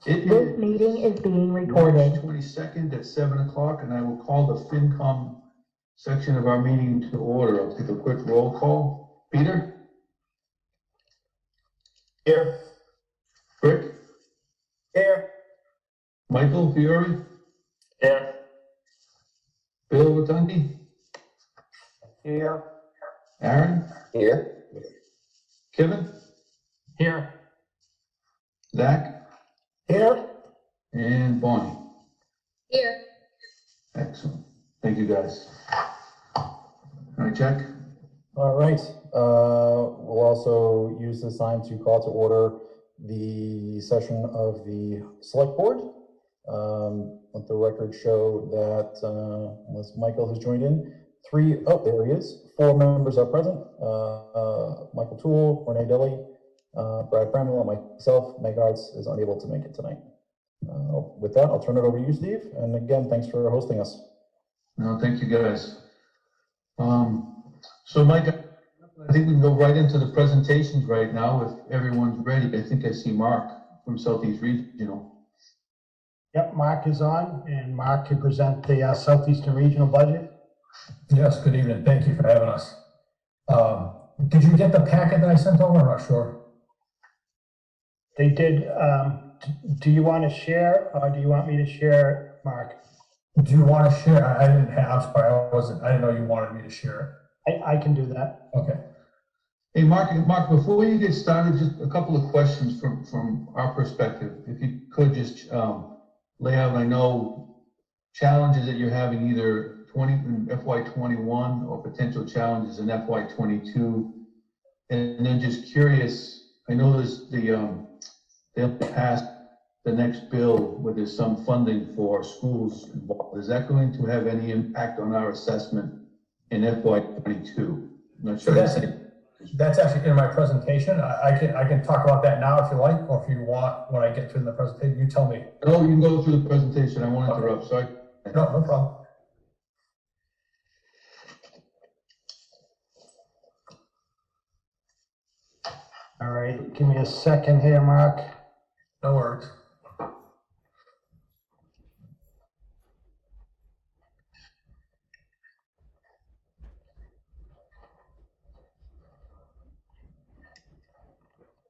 This meeting is being recorded. March 22nd at 7 o'clock, and I will call the FinCom section of our meeting to order. I'll take a quick roll call. Peter? Here. Rick? Here. Michael Fiore? Here. Bill Rotundi? Here. Aaron? Here. Kevin? Here. Zach? Here. And Bonnie? Here. Excellent. Thank you, guys. All right, Jack? All right. We'll also use this time to call to order the session of the Select Board. Let the record show that, unless Michael has joined in, there he is. 4 members are present. Michael Toole, Renee Deli, Brad Bramwell, and myself. Meg Arts is unable to make it tonight. With that, I'll turn it over to you, Steve. And again, thanks for hosting us. No, thank you, guys. So, Mike, I think we can go right into the presentations right now if everyone's ready. I think I see Mark from Southeast Regional. Yep, Mark is on, and Mark can present the Southeastern Regional budget. Yes, good evening. Thank you for having us. Did you get the packet that I sent over? I'm not sure. They did. Do you want to share, or do you want me to share, Mark? Do you want to share? I didn't have, sorry, I didn't know you wanted me to share I can do that. it. Okay. Hey, Mark, before you get started, just a couple of questions from our perspective. If you could just lay out, I know, challenges that you're having either in FY21 or potential challenges in FY22. And then just curious, I know there's they'll pass the next bill where there's some funding for schools involved. Is that going to have any impact on our assessment in FY22? I'm not sure. So that's actually in my presentation. I can talk about that now if you like, or if you want, when I get to the presentation, you tell me. No, you can go through the presentation. I won't interrupt. Sorry. No problem. All right, give me a second here, Mark. No worries.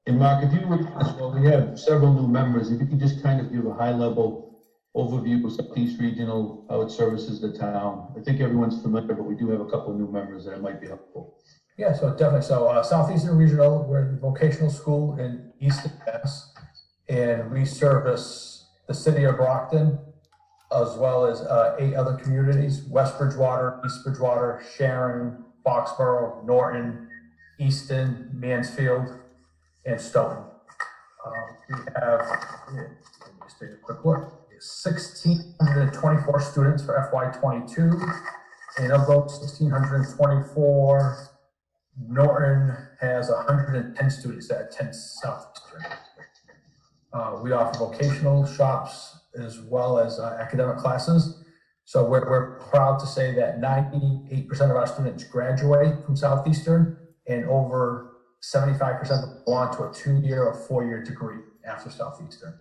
And Mark, if you would, well, we have several new members. If you could just kind of give a high-level overview of Southeast Regional, how it services the town. I think everyone's familiar, but we do have a couple of new members that might be helpful. Yeah, so definitely. So Southeastern Regional, we're the vocational school in Easton, Mass. And we service the city of Brockton, as well as 8 other communities: West Bridgewater, East Bridgewater, Sharon, Foxborough, Norton, Easton, Mansfield, and Stoughton. We have, let me just take a quick look, 1,624 students for FY22, and of those 1,624, Norton has 110 students that attend Southeastern. We offer vocational shops as well as academic classes. So we're proud to say that 98% of our students graduate from Southeastern, and over 75% belong to a 2-year or 4-year degree after Southeastern.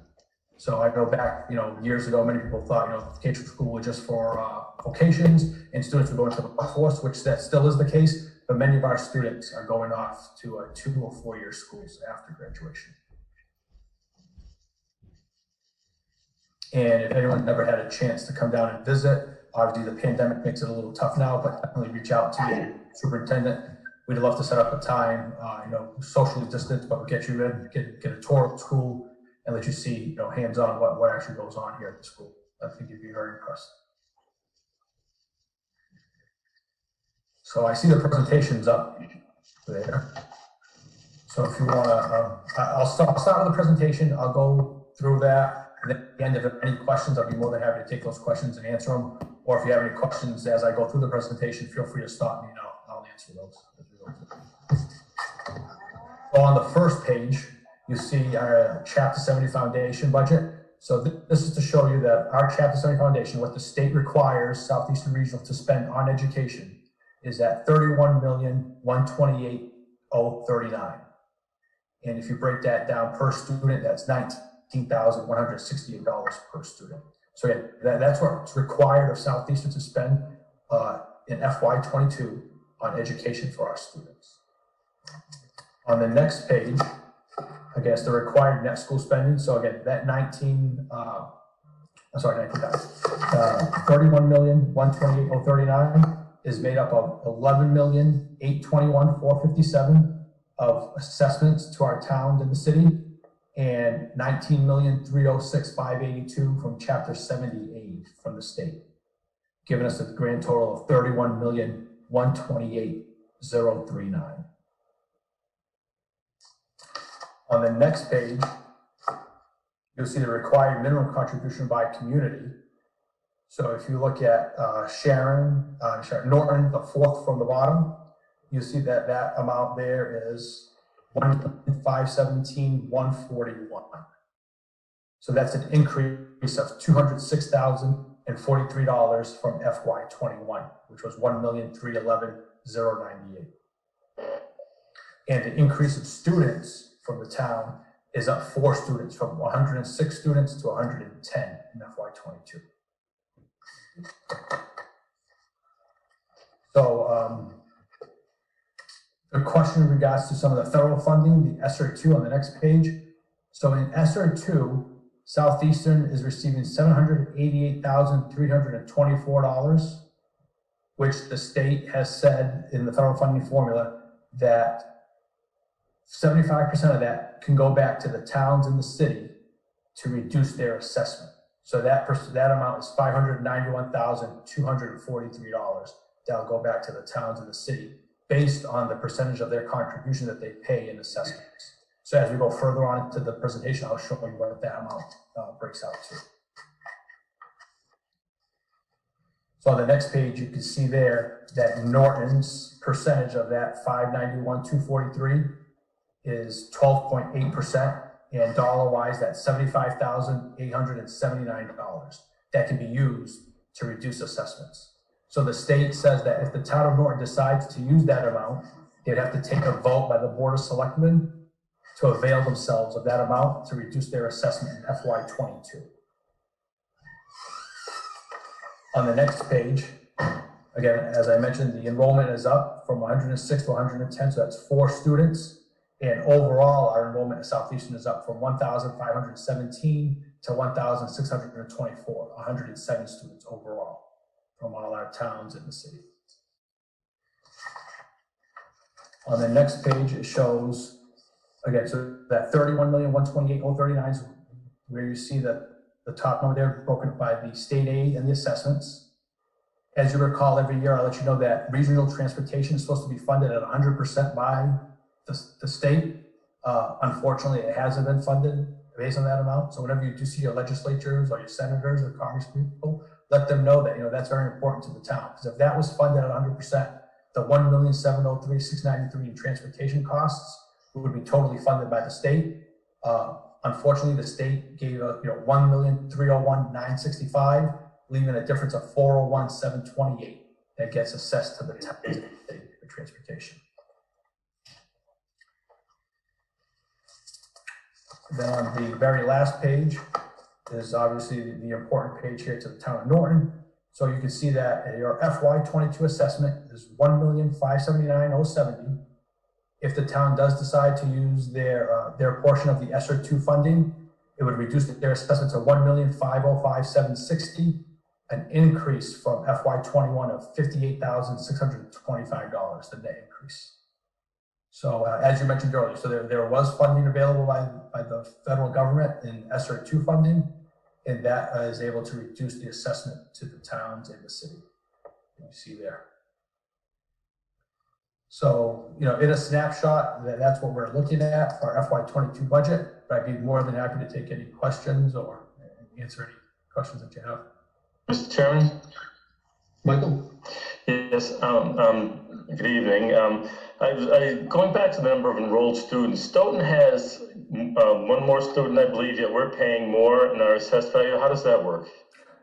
So I know back, years ago, many people thought, vocational school was just for vocations and students would go into the workforce, which that still is the case. But many of our students are going off to 2 or 4-year schools after graduation. And if anyone never had a chance to come down and visit, obviously the pandemic makes it a little tough now, but definitely reach out to the superintendent. We'd love to set up a time, socially distanced, but we'll get you in, get a tour of the school and let you see, hands-on what actually goes on here at the school. I think you'd be very impressed. So I see the presentation's up there. So if you want to, I'll start with the presentation. I'll go through that. And then at the end, if there are any questions, I'll be more than happy to take those questions and answer them. Or if you have any questions as I go through the presentation, feel free to stop me and I'll answer those. So on the first page, you see our Chapter 70 Foundation budget. So this is to show you that our Chapter 70 Foundation, what the state requires Southeastern Regional to spend on education, is at $31,128,039. And if you break that down per student, that's $19,168 per student. So again, that's what's required of Southeastern to spend in FY22 on education for our students. On the next page, I guess the required net school spending. So again, that 31,128,039 is made up of 11,821,457 of assessments to our towns in the city, and 19,306,582 from Chapter 78 from the state, giving us a grand total of 31,128,039. On the next page, you'll see the required minimum contribution by community. So if you look at Norton, the fourth from the bottom, you'll see that that amount there is $1,517,141. So that's an increase of $206,043 from FY21, which was $1,311,098. And the increase in students from the town is up 4 students, from 106 students to 110 in FY22. So the question in regards to some of the federal funding, the ESSER 2 on the next page. So in ESSER 2, Southeastern is receiving $788,324, which the state has said in the federal funding formula that 75% of that can go back to the towns in the city to reduce their assessment. So that amount is $591,243. That'll go back to the towns in the city based on the percentage of their contribution that they pay in assessments. So as we go further on into the presentation, I'll show you what that amount breaks out to. So on the next page, you can see there that Norton's percentage of that $591,243 is 12.8%, and dollar-wise, that's $75,879. That can be used to reduce assessments. So the state says that if the town of Norton decides to use that amount, they'd have to take a vote by the Board of Selectmen to avail themselves of that amount to reduce their assessment in FY22. On the next page, again, as I mentioned, the enrollment is up from 106 to 110, so that's 4 students. And overall, our enrollment at Southeastern is up from 1,517 to 1,624, 107 students overall from all our towns in the city. On the next page, it shows, again, so that 31,128,039 is where you see that the top number there broken by the state aid and the assessments. As you recall, every year I'll let you know that regional transportation is supposed to be funded at 100% by the state. Unfortunately, it hasn't been funded based on that amount. So whenever you do see your legislatures or your senators or Congress people, let them know that, that's very important to the town. Because if that was funded at 100%, the $1,703,693 in transportation costs would be totally funded by the state. Unfortunately, the state gave a $1,301,965, leaving a difference of $401,728 that gets assessed to the town for transportation. Then on the very last page is obviously the important page here to the town of Norton. So you can see that your FY22 assessment is $1,579,070. If the town does decide to use their portion of the ESSER 2 funding, it would reduce their assessment to $1,505,760, an increase from FY21 of $58,625, the net increase. So as you mentioned earlier, so there was funding available by the federal government in ESSER 2 funding, and that is able to reduce the assessment to the towns and the city. You see there. So, in a snapshot, that's what we're looking at for our FY22 budget, but I'd be more than happy to take any questions or answer any questions that you have. Mr. Chairman? Michael? Yes, good evening. Going back to the number of enrolled students, Stoughton has one more student, I believe, yet we're paying more in our assessed value. How does that work?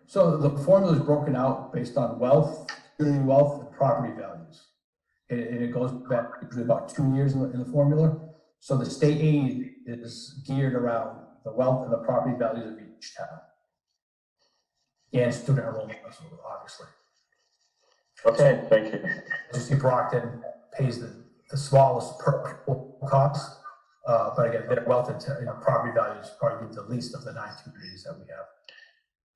So the formula is broken out based on wealth, community wealth, and property values. And it goes back usually about 2 years in the formula. So the state aid is geared around the wealth and the property values of each town. And student enrollment, obviously. Okay, thank you. As you see, Brockton pays the smallest per cost, but again, their wealth and property values probably the least of the 9 communities that we have.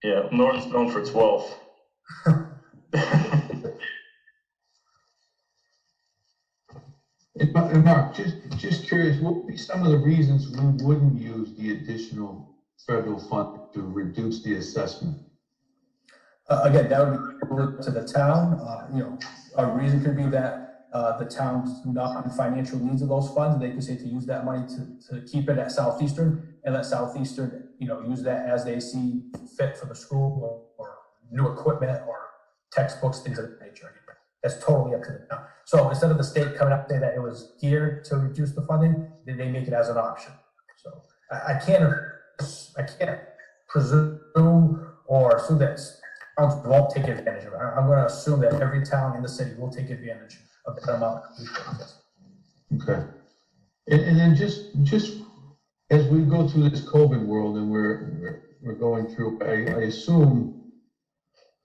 Yeah, Norton's known for its wealth. And Mark, just curious, what would be some of the reasons we wouldn't use the additional federal fund to reduce the assessment? Again, that would be to the town. A reason could be that the town's not in financial needs of those funds. They could say to use that money to keep it at Southeastern and let Southeastern, use that as they see fit for the school or new equipment or textbooks, things of that nature. That's totally up to the town. So instead of the state coming up saying that it was geared to reduce the funding, then they make it as an option. So I can't presume or assume that towns won't take advantage of it. I'm going to assume that every town in the city will take advantage of that amount. Okay. And then just as we go through this COVID world and we're going through, I assume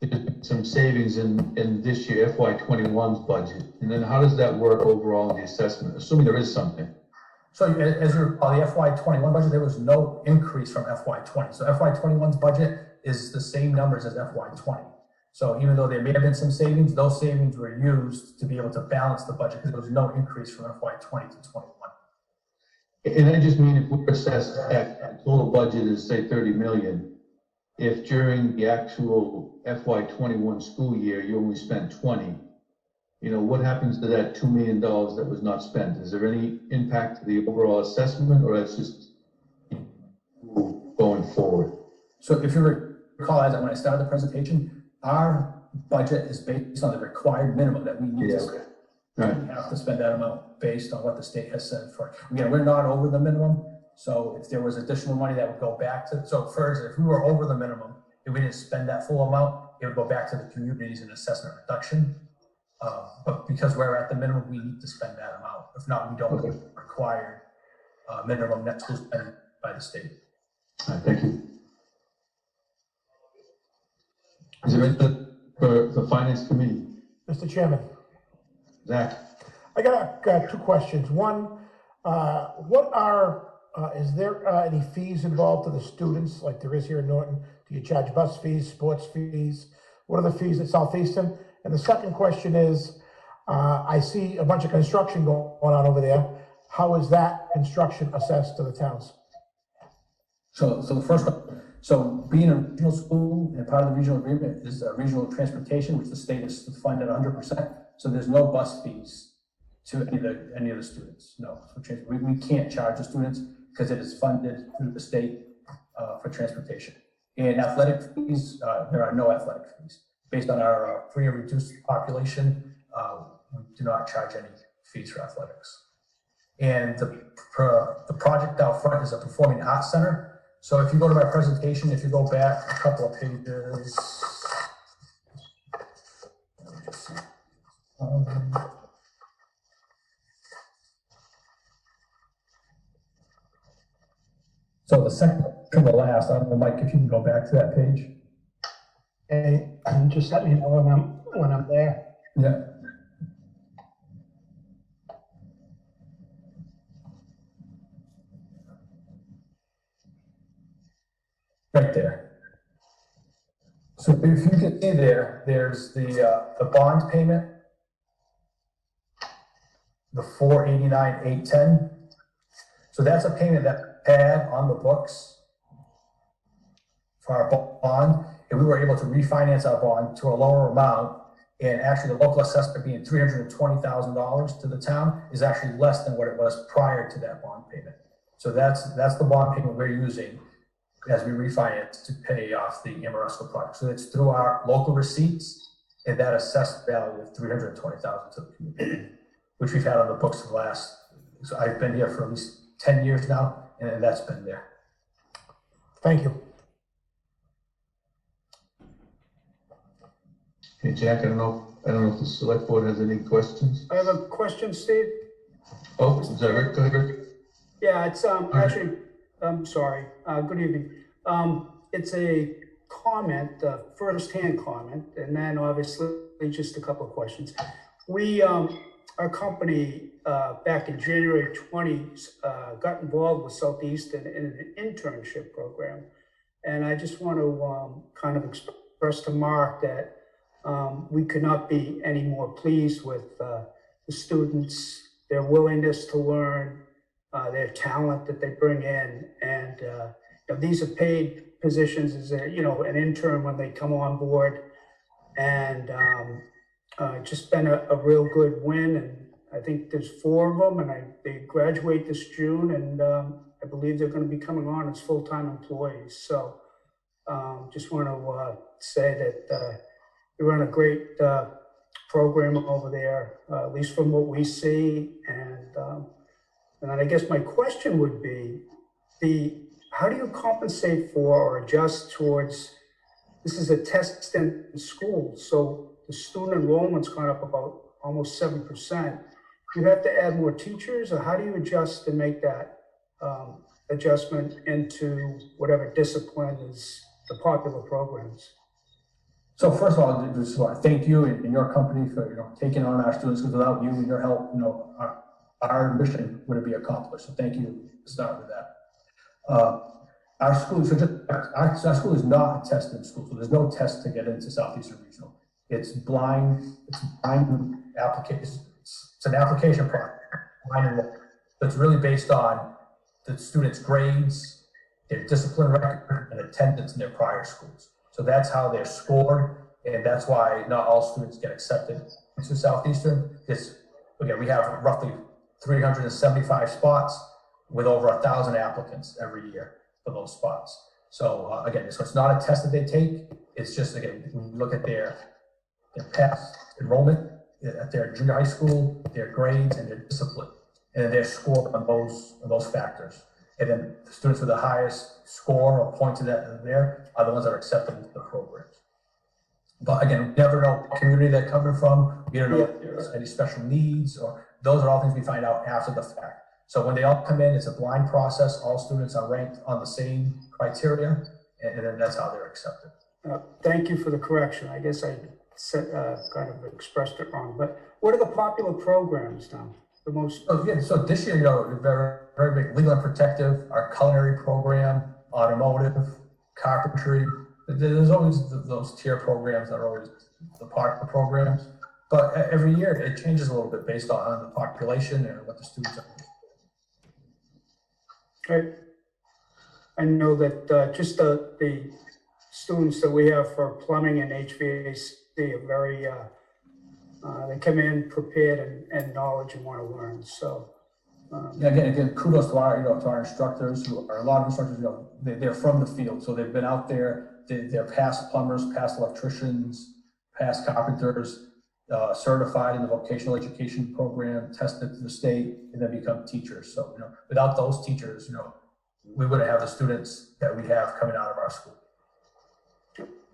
there's some savings in this year, FY21's budget. And then how does that work overall in the assessment, assuming there is something? So as you recall, the FY21 budget, there was no increase from FY20. So FY21's budget is the same numbers as FY20. So even though there may have been some savings, those savings were used to be able to balance the budget because there was no increase from FY20 to 21. And I just mean if we're assessed at total budget is say 30 million, if during the actual FY21 school year, you only spent 20, what happens to that $2 million that was not spent? Is there any impact to the overall assessment, or that's just going forward? So if you recall, as when I started the presentation, our budget is based on the required minimum that we need to spend. Right. We have to spend that amount based on what the state has said for. Again, we're not over the minimum. So if there was additional money that would go back to, so first, if we were over the minimum, if we didn't spend that full amount, it would go back to the communities in assessment reduction. But because we're at the minimum, we need to spend that amount. If not, we don't require minimum net school spending by the state. All right, thank you. Is there anything for the finance committee? Mr. Chairman, Zach? I got 2 questions. One, is there any fees involved to the students like there is here in Norton? Do you charge bus fees, sports fees? What are the fees at Southeastern? And the second question is, I see a bunch of construction going on over there. How is that construction assessed to the towns? So the first one, so being a regional school and part of the regional agreement is regional transportation, which the state is funded 100%. So there's no bus fees to any of the students. No, we can't charge the students because it is funded through the state for transportation. And athletic fees, there are no athletic fees. Based on our free and reduced population, we do not charge any fees for athletics. And the project out front is a performing arts center. So if you go to my presentation, if you go back a couple of pages, so the second from the last, I don't know, Mike, if you can go back to that page. And just let me know when I'm there. Yeah. Right there. So if you can see there, there's the bond payment, the $489,810. So that's a payment that we had on the books for our bond, and we were able to refinance our bond to a lower amount. And actually, the local assessment being $320,000 to the town is actually less than what it was prior to that bond payment. So that's the bond payment we're using as we refinance to pay off the Amoresco project. So it's through our local receipts and that assessed value of $320,000 to the community, which we've had on the books for the last, so I've been here for at least 10 years now, and that's been there. Thank you. Hey, Jack, I don't know if the select board has any questions. I have a question, Steve. Oh, is that Rick? Go ahead, Rick. Yeah, it's actually I'm sorry. Good evening. It's a comment, first-hand comment, and then obviously just a couple of questions. We, our company, back in January 20, got involved with Southeastern in an internship program. And I just want to kind of express to Mark that we could not be any more pleased with the students, their willingness to learn, their talent that they bring in. And these are paid positions as an intern when they come on board. And just been a real good win. And I think there's 4 of them, and they graduate this June, and I believe they're going to be coming on as full-time employees. So just want to say that we run a great program over there, at least from what we see. And I guess my question would be, how do you compensate for or adjust towards, this is a test in school, so the student enrollment's gone up about almost 7%. Do you have to add more teachers, or how do you adjust to make that adjustment into whatever discipline is the popular programs? So first of all, just want to thank you and your company for taking on our students, because without you and your help, our mission wouldn't be accomplished. So thank you to start with that. Our school, our school is not a testing school, so there's no test to get into Southeastern Regional. It's blind application. It's an application process. That's really based on the students' grades, their discipline record, and attendance in their prior schools. So that's how they're scored, and that's why not all students get accepted into Southeastern. Again, we have roughly 375 spots with over 1,000 applicants every year for those spots. So again, so it's not a test that they take. It's just, again, when you look at their past enrollment at their junior high school, their grades, and their discipline, and they're scored on those factors. And then the students with the highest score or points that there are the ones that are accepted into the programs. But again, we never know what community they're coming from. We don't know if there's any special needs, or those are all things we find out after the fact. So when they all come in, it's a blind process. All students are ranked on the same criteria, and then that's how they're accepted. Thank you for the correction. I guess I kind of expressed it wrong. But what are the popular programs now? The most. So this year, very, very big legal and protective, our culinary program, automotive, carpentry. There's always those tier programs that are always the part of the programs. But every year it changes a little bit based on the population and what the students are. Right. I know that just the students that we have for plumbing and HVAC are very, they come in prepared and knowledge and want to learn. So again, kudos to our instructors, who are a lot of instructors. They're from the field, so they've been out there. They're past plumbers, past electricians, past carpenters, certified in the vocational education program, tested to the state, and then become teachers. So without those teachers, we wouldn't have the students that we have coming out of our school.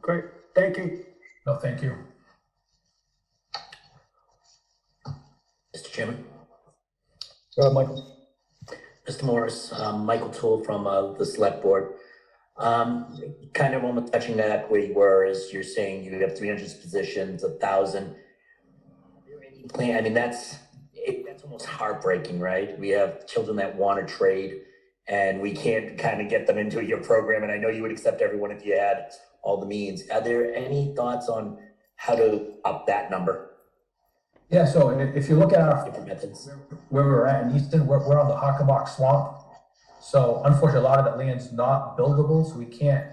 Great, thank you. No, thank you. Mr. Chairman. Go ahead, Michael. Mr. Morris, Michael Toole from the Select Board. Kind of almost touching that where you were, is you're saying you have 300 positions, 1,000. I mean, that's almost heartbreaking, right? We have children that want to trade, and we can't kind of get them into your program. And I know you would accept everyone if you had all the means. Are there any thoughts on how to up that number? Yeah, so if you look at our Different methods. where we're at in Easton, we're on the Hockomock Swamp. So unfortunately, a lot of that land's not buildable, so we can't,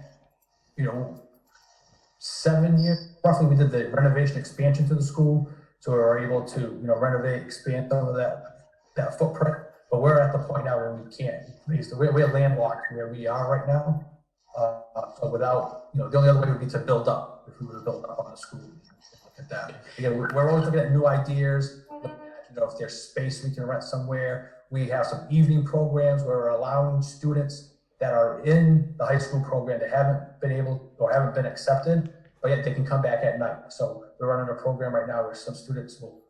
7 years, roughly, we did the renovation expansion to the school. So we were able to, renovate, expand some of that footprint. But we're at the point now where we can't. We're landlocked where we are right now. So without, the only other way would be to build up, if we were to build up on the school. Look at that. Again, we're always looking at new ideas. If there's space we can rent somewhere. We have some evening programs where we're allowing students that are in the high school program that haven't been able or haven't been accepted, but yet they can come back at night. So we're running a program right now where some students will,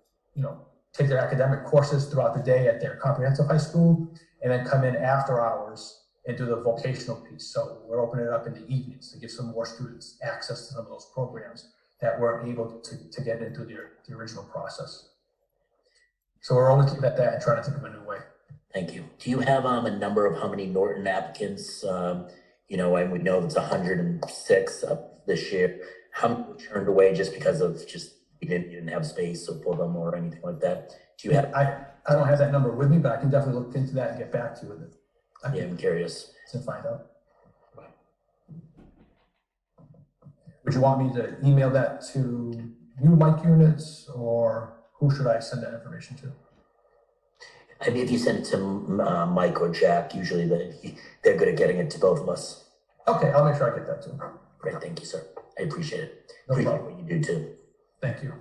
take their academic courses throughout the day at their comprehensive high school, and then come in after hours and do the vocational piece. So we're opening it up in the evenings to give some more students access to some of those programs that weren't able to get into the original process. So we're only looking at that and trying to think of a new way. Thank you. Do you have a number of how many Norton applicants? You know, and we know it's 106 up this year. How many were turned away just because of you didn't have space for them or anything like that? Do you have? I don't have that number with me, but I can definitely look into that and get back to you with it. Yeah, I'm curious. To find out. Would you want me to email that to you, Mike Units, or who should I send that information to? I mean, if you send it to Mike or Jack, usually they're good at getting it to both of us. Okay, I'll make sure I get that to him. Great, thank you, sir. I appreciate it. No Appreciate problem. what you do too. Thank you.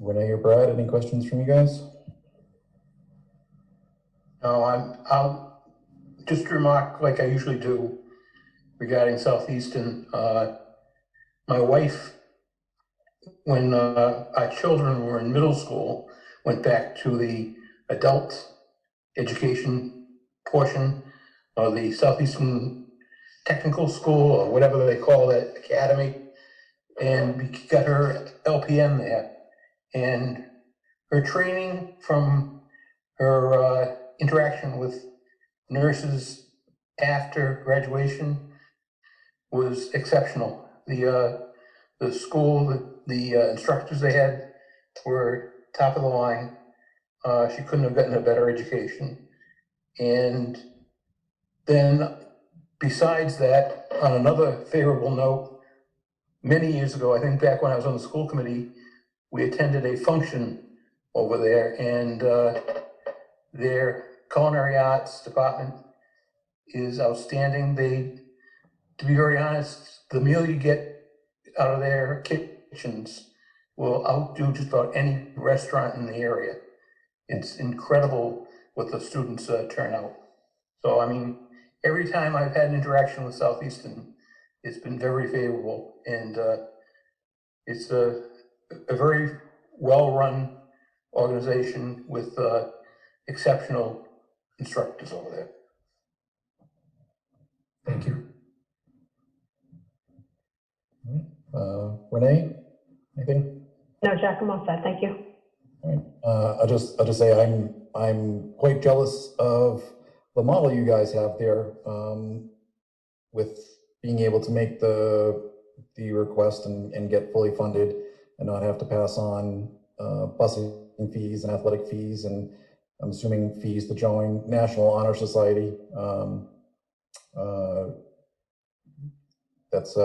Renee or Brad, any questions from you guys? No, I'll just remark, like I usually do, regarding Southeastern. My wife, when our children were in middle school, went back to the adult education portion of the Southeastern Technical School, or whatever they call that academy, and we got her LPN there. And her training from her interaction with nurses after graduation was exceptional. The school, the instructors they had were top of the line. She couldn't have gotten a better education. And then besides that, on another favorable note, many years ago, I think back when I was on the school committee, we attended a function over there, and their culinary arts department is outstanding. To be very honest, the meal you get out of their kitchens will outdo just about any restaurant in the area. It's incredible what the students turn out. So, I mean, every time I've had an interaction with Southeastern, it's been very favorable, and it's a very well-run organization with exceptional instructors over there. Thank you. Renee, anything? No, Jack, I'm all set. Thank you. All right. I'll just say I'm quite jealous of the model you guys have there, with being able to make the request and get fully funded and not have to pass on busing fees and athletic fees, and I'm assuming fees to join National Honor Society. That's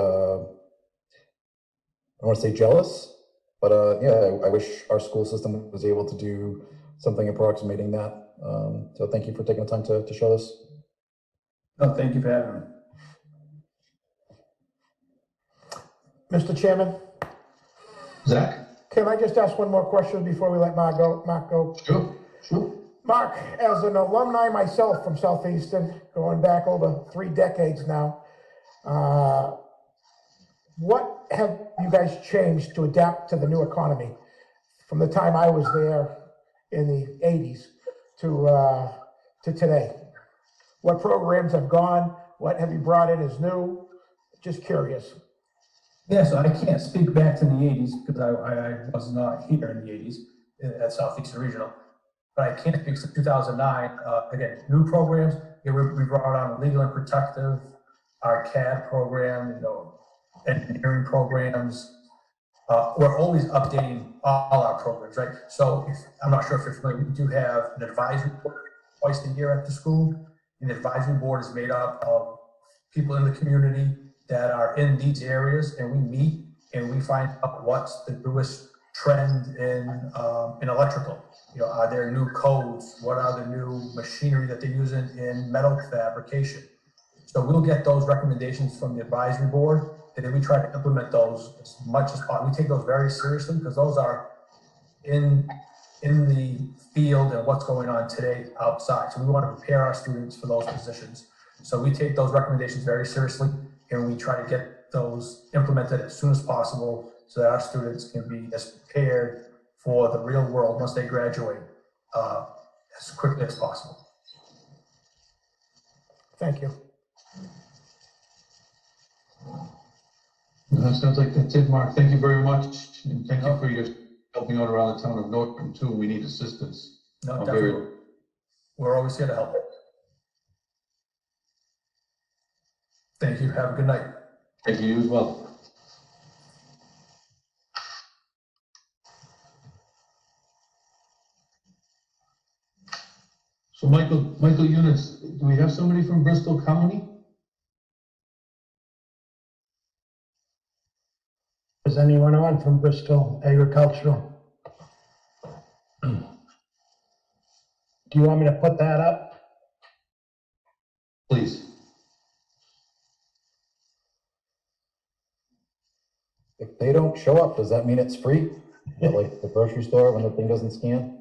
I don't want to say jealous, but yeah, I wish our school system was able to do something approximating that. So thank you for taking the time to show this. No, thank you for having me. Mr. Chairman, Zach? can I just ask one more question before we let Mark go? Sure. Mark, as an alumni myself from Southeastern, going back over 3 decades now, what have you guys changed to adapt to the new economy from the time I was there in the 80s to today? What programs have gone? What have you brought in as new? Just curious. Yeah, so I can't speak back to the 80s because I was not here in the 80s at Southeastern Regional, but I can speak to 2009. Again, new programs. We brought on legal and protective, our CAD program, engineering programs. We're always updating all our programs, right? So I'm not sure if you're familiar, we do have an advisory board twice a year at the school. And the advisory board is made up of people in the community that are in these areas, and we meet and we find out what's the newest trend in electrical. Are there new codes? What are the new machinery that they're using in metal fabrication? So we'll get those recommendations from the advisory board, and then we try to implement those as much as possible. We take those very seriously because those are in the field and what's going on today outside. So we want to prepare our students for those positions. So we take those recommendations very seriously, and we try to get those implemented as soon as possible so that our students can be as prepared for the real world once they graduate as quickly as possible. Thank you. Sounds like that's it, Mark. Thank you very much. And thank you for your helping out around the town of Norton too. We need assistance. No, I'm very- definitely. We're always here to help. Thank you. Have a good night. Thank you as well. So Michael Eunice, do we have somebody from Bristol County? Is anyone on from Bristol Agricultural? Do you want me to put that up? Please. If they don't show up, does that mean it's free? Like the grocery store when the thing doesn't scan?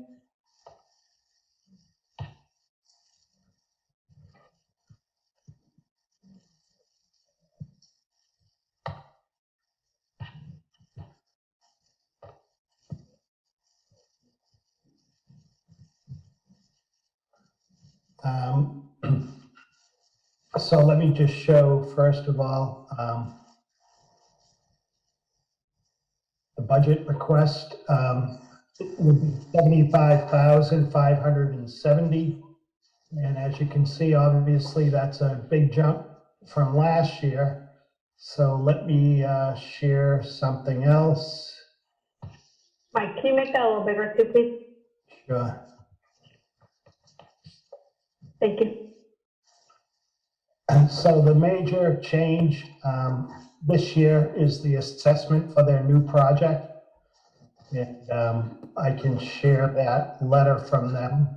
So let me just show, first of all, the budget request would be 75,570. And as you can see, obviously, that's a big jump from last year. So let me share something else. Mike, can you make that a little bigger too, please? Sure. Thank you. And so the major change this year is the assessment for their new project. And I can share that letter from them.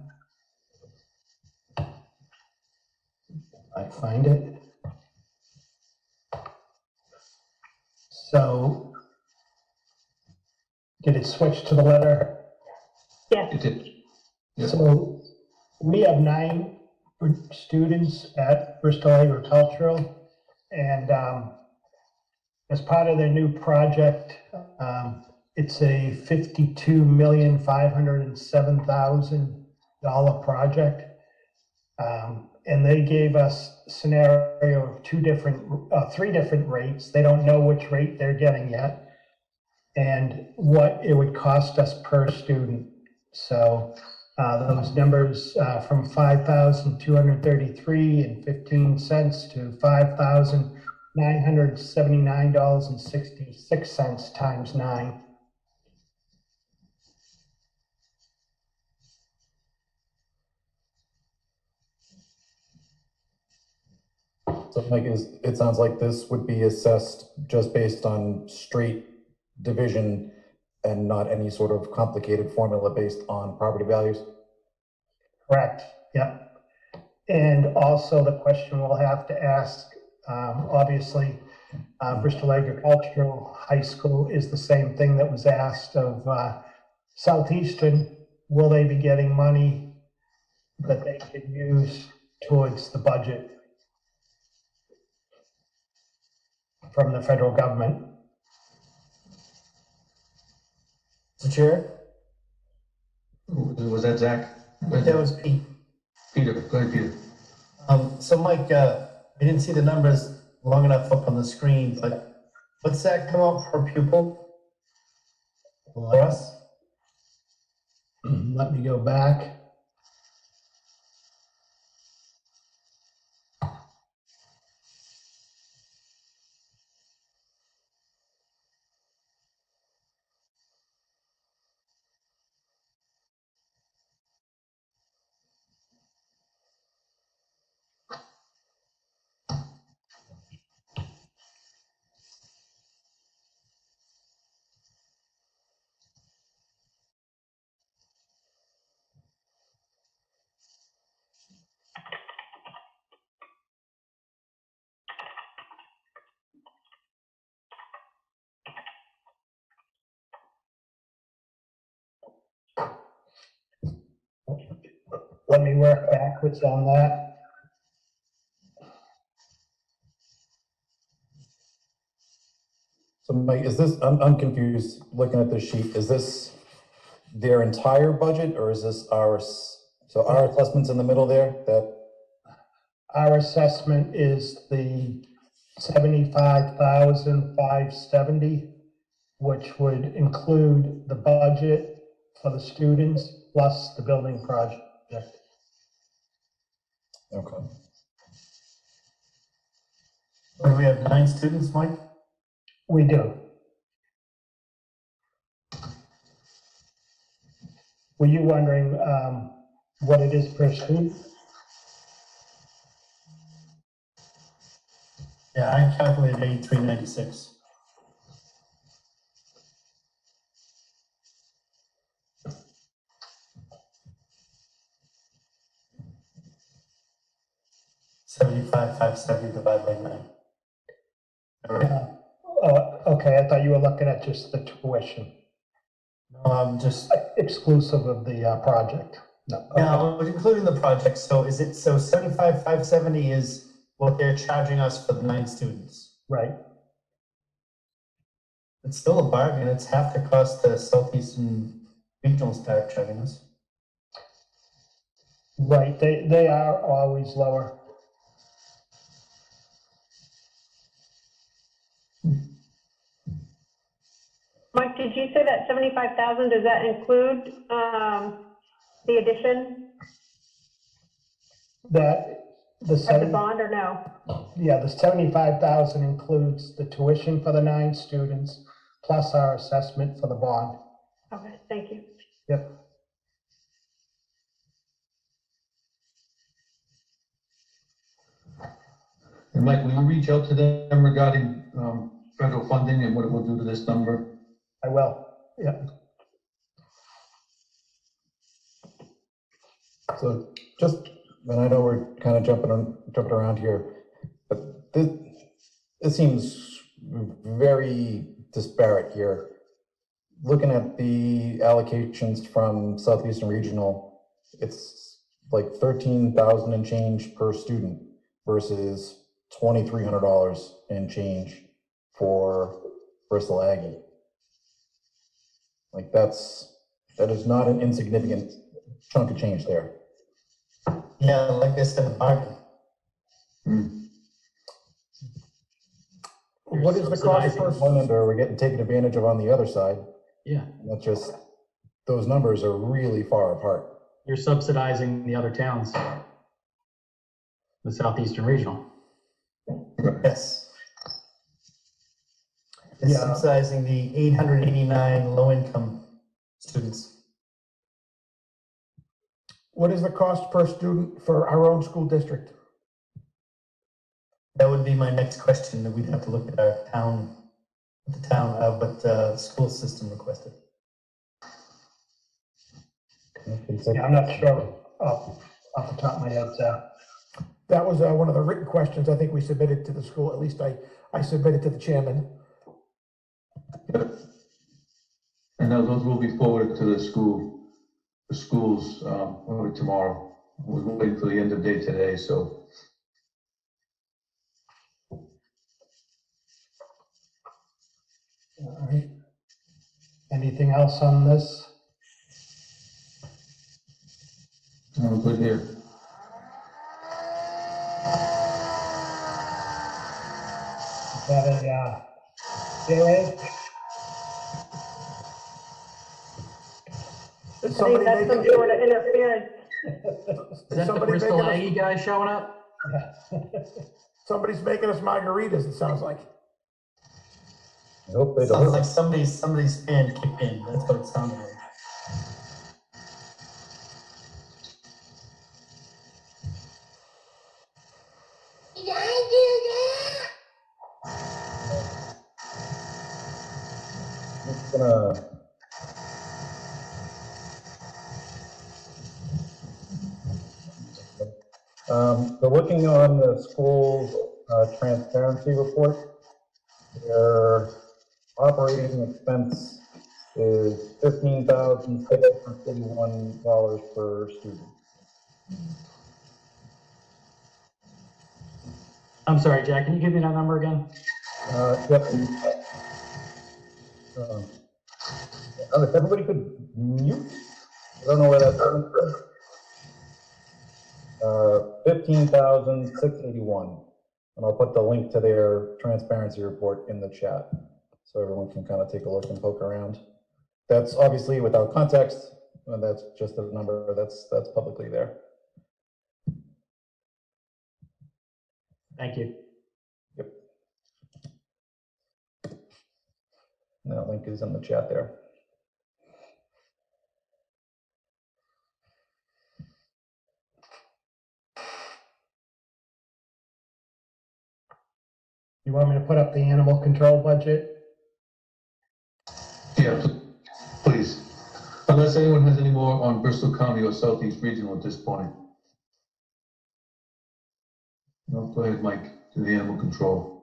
I find it. So, did it switch to the letter? Yes. It did. Yeah. So, we have 9 students at Bristol Agricultural, and as part of their new project, it's a $52,507,000 project. And they gave us a scenario of 3 different rates. They don't know which rate they're getting yet, and what it would cost us per student. So those numbers from $5,233.15 to $5,979.66 times 9. So Mike, it sounds like this would be assessed just based on straight division and not any sort of complicated formula based on property values? Correct, yep. And also the question we'll have to ask, obviously, Bristol Agricultural High School is the same thing that was asked of Southeastern. Will they be getting money that they could use towards the budget from the federal government? Mr. Chair, Was that Zach? that was Pete. Peter, go ahead, Peter. So Mike, I didn't see the numbers long enough up on the screen, but what's that come out per pupil for us? Let me go back. Let me work backwards on that. So Mike, is this, I'm confused looking at this sheet. Is this their entire budget or is this ours? So our assessments in the middle there, that Our assessment is the 75,570, which would include the budget for the students plus the building project. Okay. Do we have 9 students, Mike? We do. Were you wondering what it is per student? Yeah, I calculated 8396. $75,570 divided by 9. All right. Okay, I thought you were looking at just the tuition, No, just, exclusive of the project. No, okay. no, including the project, so is it, so 75,570 is what they're charging us for the 9 students? Right. It's still a bargain, it's half the cost the Southeastern Regional start charging us. Right, they are always lower. Mike, did you say that 75,000, does that include the addition That, the of the seven, bond or no? yeah, the 75,000 includes the tuition for the 9 students, plus our assessment for the bond. Okay, thank you. Yep. And Mike, will you reach out to them regarding federal funding and what it will do to this number? I will, yep. So just, and I know we're kind of jumping around here, but this seems very disparate here. Looking at the allocations from Southeastern Regional, it's like 13,000 and change per student versus $2,300 and change for Bristol Aggie. Like that is not an insignificant chunk of change there. Yeah, like I said, a bargain. What is the cost per? One end, or we're getting taken advantage of on the other side. Yeah, That's just, those numbers are really far apart. you're subsidizing the other towns, the Southeastern Regional. Yes. It's Yeah. subsidizing the 889 low-income students. What is the cost per student for our own school district? That would be my next question, that we'd have to look at our town, but the school system requested. Yeah, I'm not sure off the top of my head, That was one of the written questions I think we submitted to the school, at least I submitted to the chairman. Yep. And those will be forwarded to the schools tomorrow. We're waiting for the end of day today, so. All right. Anything else on this? I'm good here. Is that a, Jay? Is I think somebody that's some making, sort of interference. Is that the somebody Bristol making us- Aggie guy showing up? somebody's making us margaritas, it sounds like. I hope they Sounds deliver. like somebody's fan kicked in, that's what it sounded like. Did I It's gonna. So looking on the school's transparency report, their operating expense is $15,641 per student. I'm sorry, Jack, can you give me that number again? Yep. If everybody could mute, I don't know where that's. $15,681. And I'll put the link to their transparency report in the chat, so everyone can kind of take a look and poke around. That's obviously without context, and that's just a number that's publicly there. Thank you. Yep. And that link is in the chat there. You want me to put up the animal control budget? Yeah, please. Unless anyone has any more on Bristol County or Southeast Regional at this point. No, go ahead, Mike, to the animal control.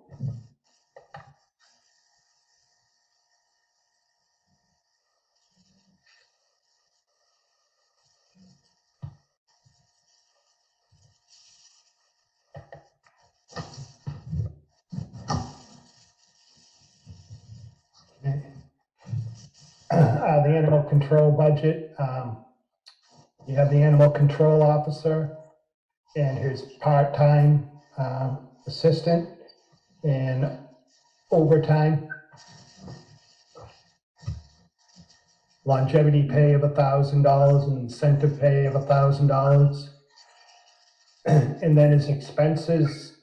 The animal control budget, you have the animal control officer and his part-time assistant and overtime. Longevity pay of $1,000 and incentive pay of $1,000. And then his expenses,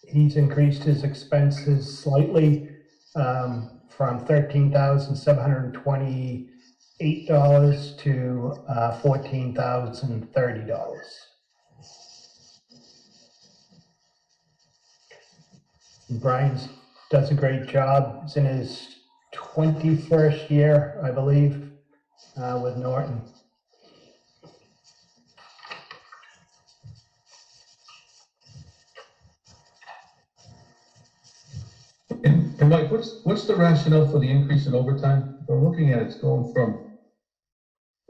he's increased his expenses slightly from $13,728 to $14,030. Brian does a great job. He's in his 21st year, I believe, with Norton. And Mike, what's the rationale for the increase in overtime? If I'm looking at it, it's going from,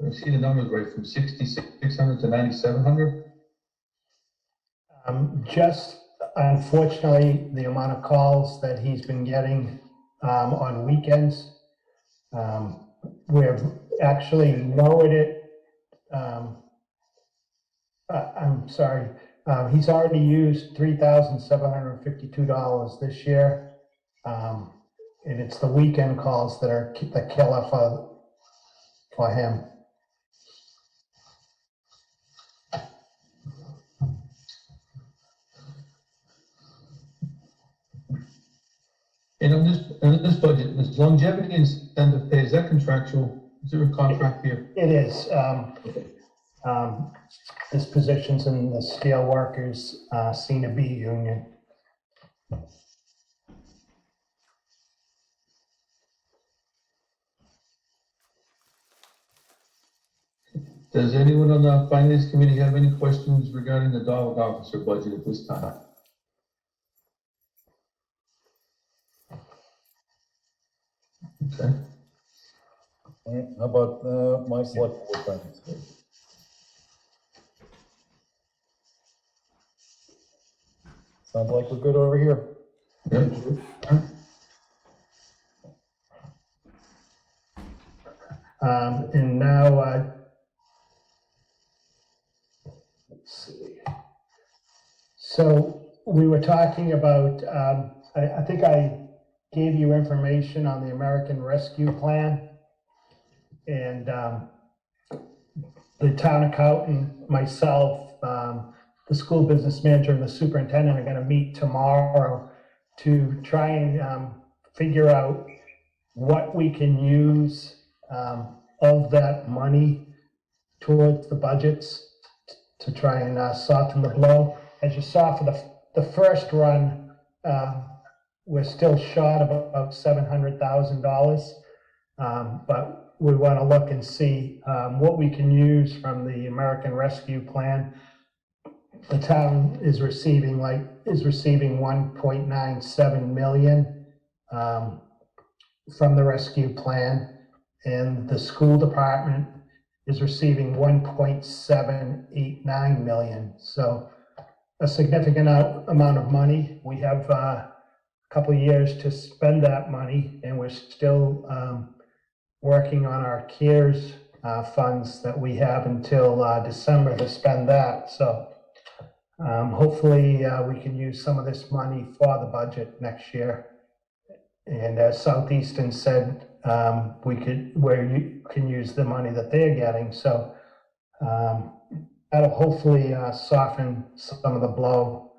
I see the numbers right, from 6,600 to 9,700. Just unfortunately, the amount of calls that he's been getting on weekends. We've actually lowered it. I'm sorry, he's already used $3,752 this year. And it's the weekend calls that are the killer for him. And on this budget, this longevity incentive pay, is that contractual? Is there a contract here? It is. This position's in the Steelworkers Senior B Union. Does anyone on the finance committee have any questions regarding the dog officer budget at this time? Okay. All right, how about my select board finance? Sounds like we're good over here. Yep. And now, let's see. So we were talking about, I think I gave you information on the American Rescue Plan. And the town accountant, myself, the school business manager and the superintendent are gonna meet tomorrow to try and figure out what we can use of that money towards the budgets to try and soften the blow. As you saw for the first run, we're still short of about $700,000, but we want to look and see what we can use from the American Rescue Plan. The town is receiving 1.97 million from the rescue plan, and the school department is receiving 1.789 million. So a significant amount of money. We have a couple of years to spend that money, and we're still working on our CARES funds that we have until December to spend that. So hopefully we can use some of this money for the budget next year. And as Southeastern said, where you can use the money that they're getting. So that'll hopefully soften some of the blow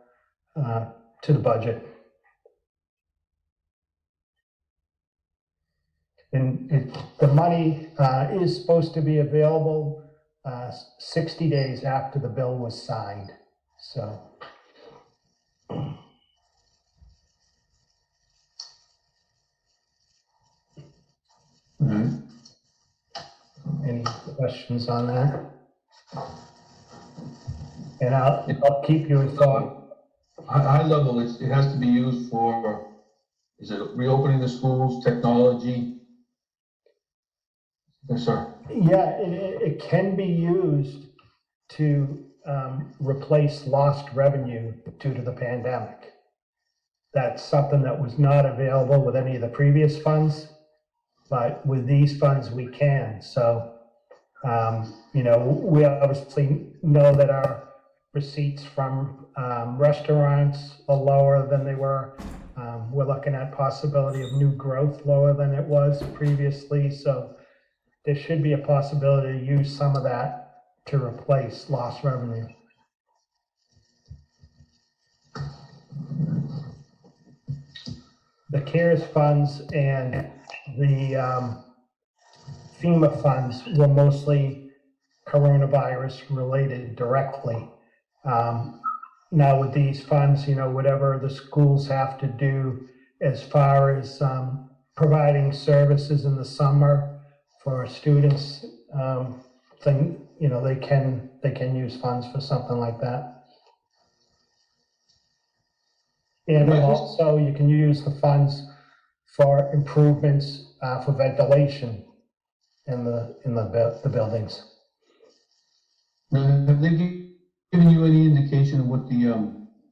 to the budget. And the money is supposed to be available 60 days after the bill was signed. So. All right. Any questions on that? And I'll keep you informed. High level, it has to be used for, is it reopening the schools, technology? Yes, sir. Yeah, it can be used to replace lost revenue due to the pandemic. That's something that was not available with any of the previous funds, but with these funds we can. So, you know, we obviously know that our receipts from restaurants are lower than they were. We're looking at possibility of new growth lower than it was previously. So there should be a possibility to use some of that to replace lost revenue. The CARES funds and the FEMA funds were mostly coronavirus related directly. Now with these funds, you know, whatever the schools have to do as far as providing services in the summer for students, you know, they can use funds for something like that. And also you can use the funds for improvements for ventilation in the buildings. Have they given you any indication of what the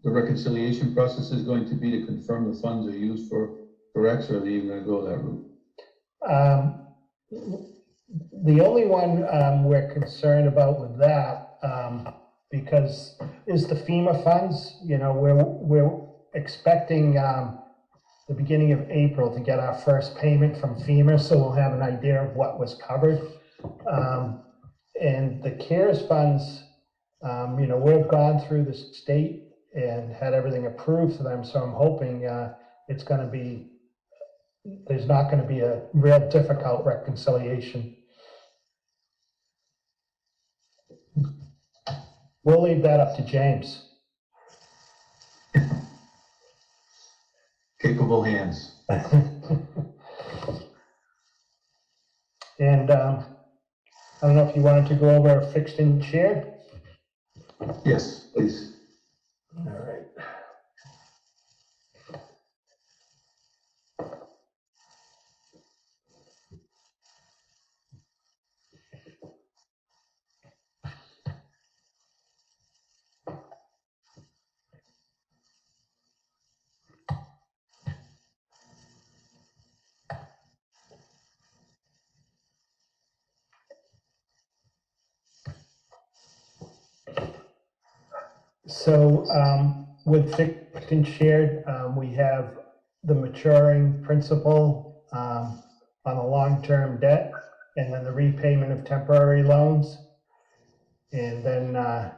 reconciliation process is going to be to confirm the funds are used for X, or are they even going to go that route? The only one we're concerned about with that, because is the FEMA funds. You know, we're expecting the beginning of April to get our first payment from FEMA, so we'll have an idea of what was covered. And the CARES funds, you know, we've gone through the state and had everything approved for them, so I'm hoping it's going to be, there's not going to be a real difficult reconciliation. We'll leave that up to James. Capable hands. And I don't know if you wanted to go over fixed and shared? Yes, please. All right. So with fixed and shared, we have the maturing principal on a long-term debt, and then the repayment of temporary loans. And then,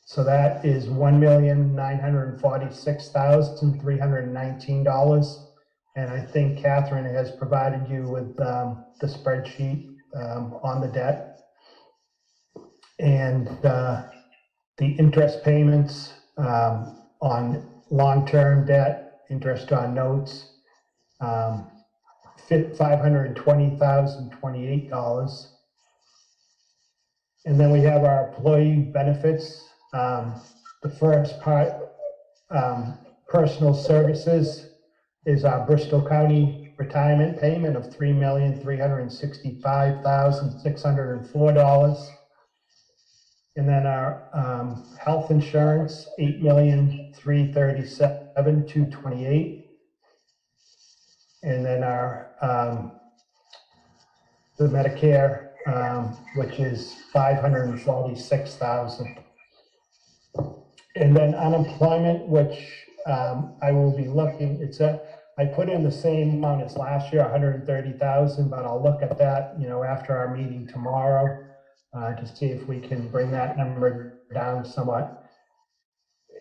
so that is $1,946,319. And I think Catherine has provided you with the spreadsheet on the debt. And the interest payments on long-term debt, interest on notes, $520,028. And then we have our employee benefits. The first part, personal services, is our Bristol County retirement payment of $3,365,604. And then our health insurance, $8,337,228. And then our the Medicare, which is 546,000. And then unemployment, which I will be looking, I put in the same amount as last year, 130,000, but I'll look at that, after our meeting tomorrow to see if we can bring that number down somewhat.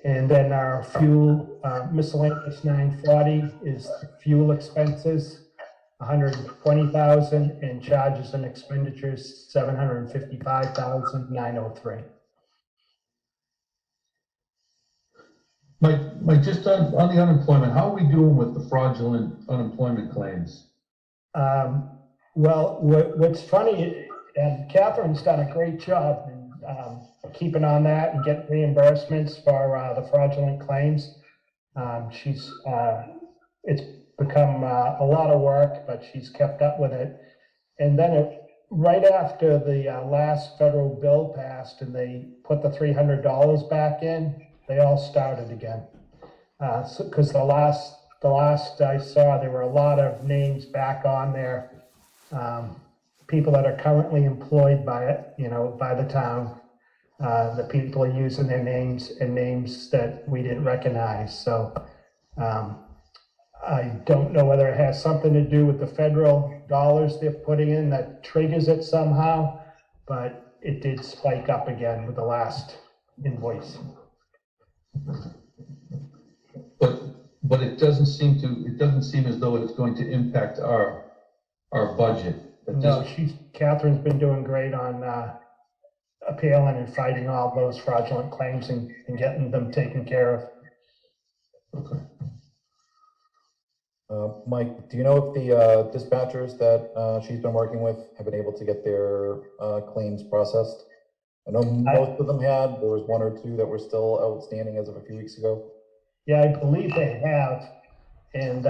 And then our fuel miscellaneous 940 is fuel expenses, 120,000, and charges and expenditures, 755,903. Mike, just on the unemployment, how are we doing with the fraudulent unemployment claims? Well, what's funny, and Catherine's done a great job in keeping on that and getting reimbursements for the fraudulent claims. It's become a lot of work, but she's kept up with it. And then right after the last federal bill passed and they put the $300 back in, they all started again. Because the last I saw, there were a lot of names back on there. People that are currently employed by it, by the town. The people are using their names and names that we didn't recognize. So I don't know whether it has something to do with the federal dollars they're putting in that triggers it somehow, but it did spike up again with the last invoice. But it doesn't seem as though it's going to impact our budget. No, Catherine's been doing great on appealing and fighting all those fraudulent claims and getting them taken care of. Okay. Mike, do you know if the dispatchers that she's been working with have been able to get their claims processed? I know most of them had. There was one or two that were still outstanding as of a few weeks ago. Yeah, I believe they have. And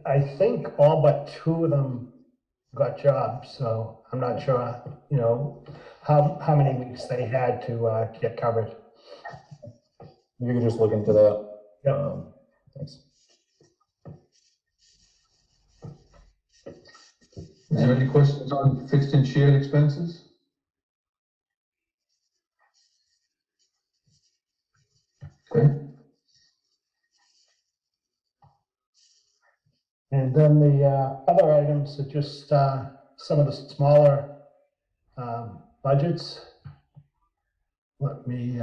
I think all but two of them got jobs. So I'm not sure, how many weeks they had to get covered. You can just look into that. Yep. Thanks. Is there any questions on fixed and shared expenses? Okay. And then the other items are just some of the smaller budgets. Let me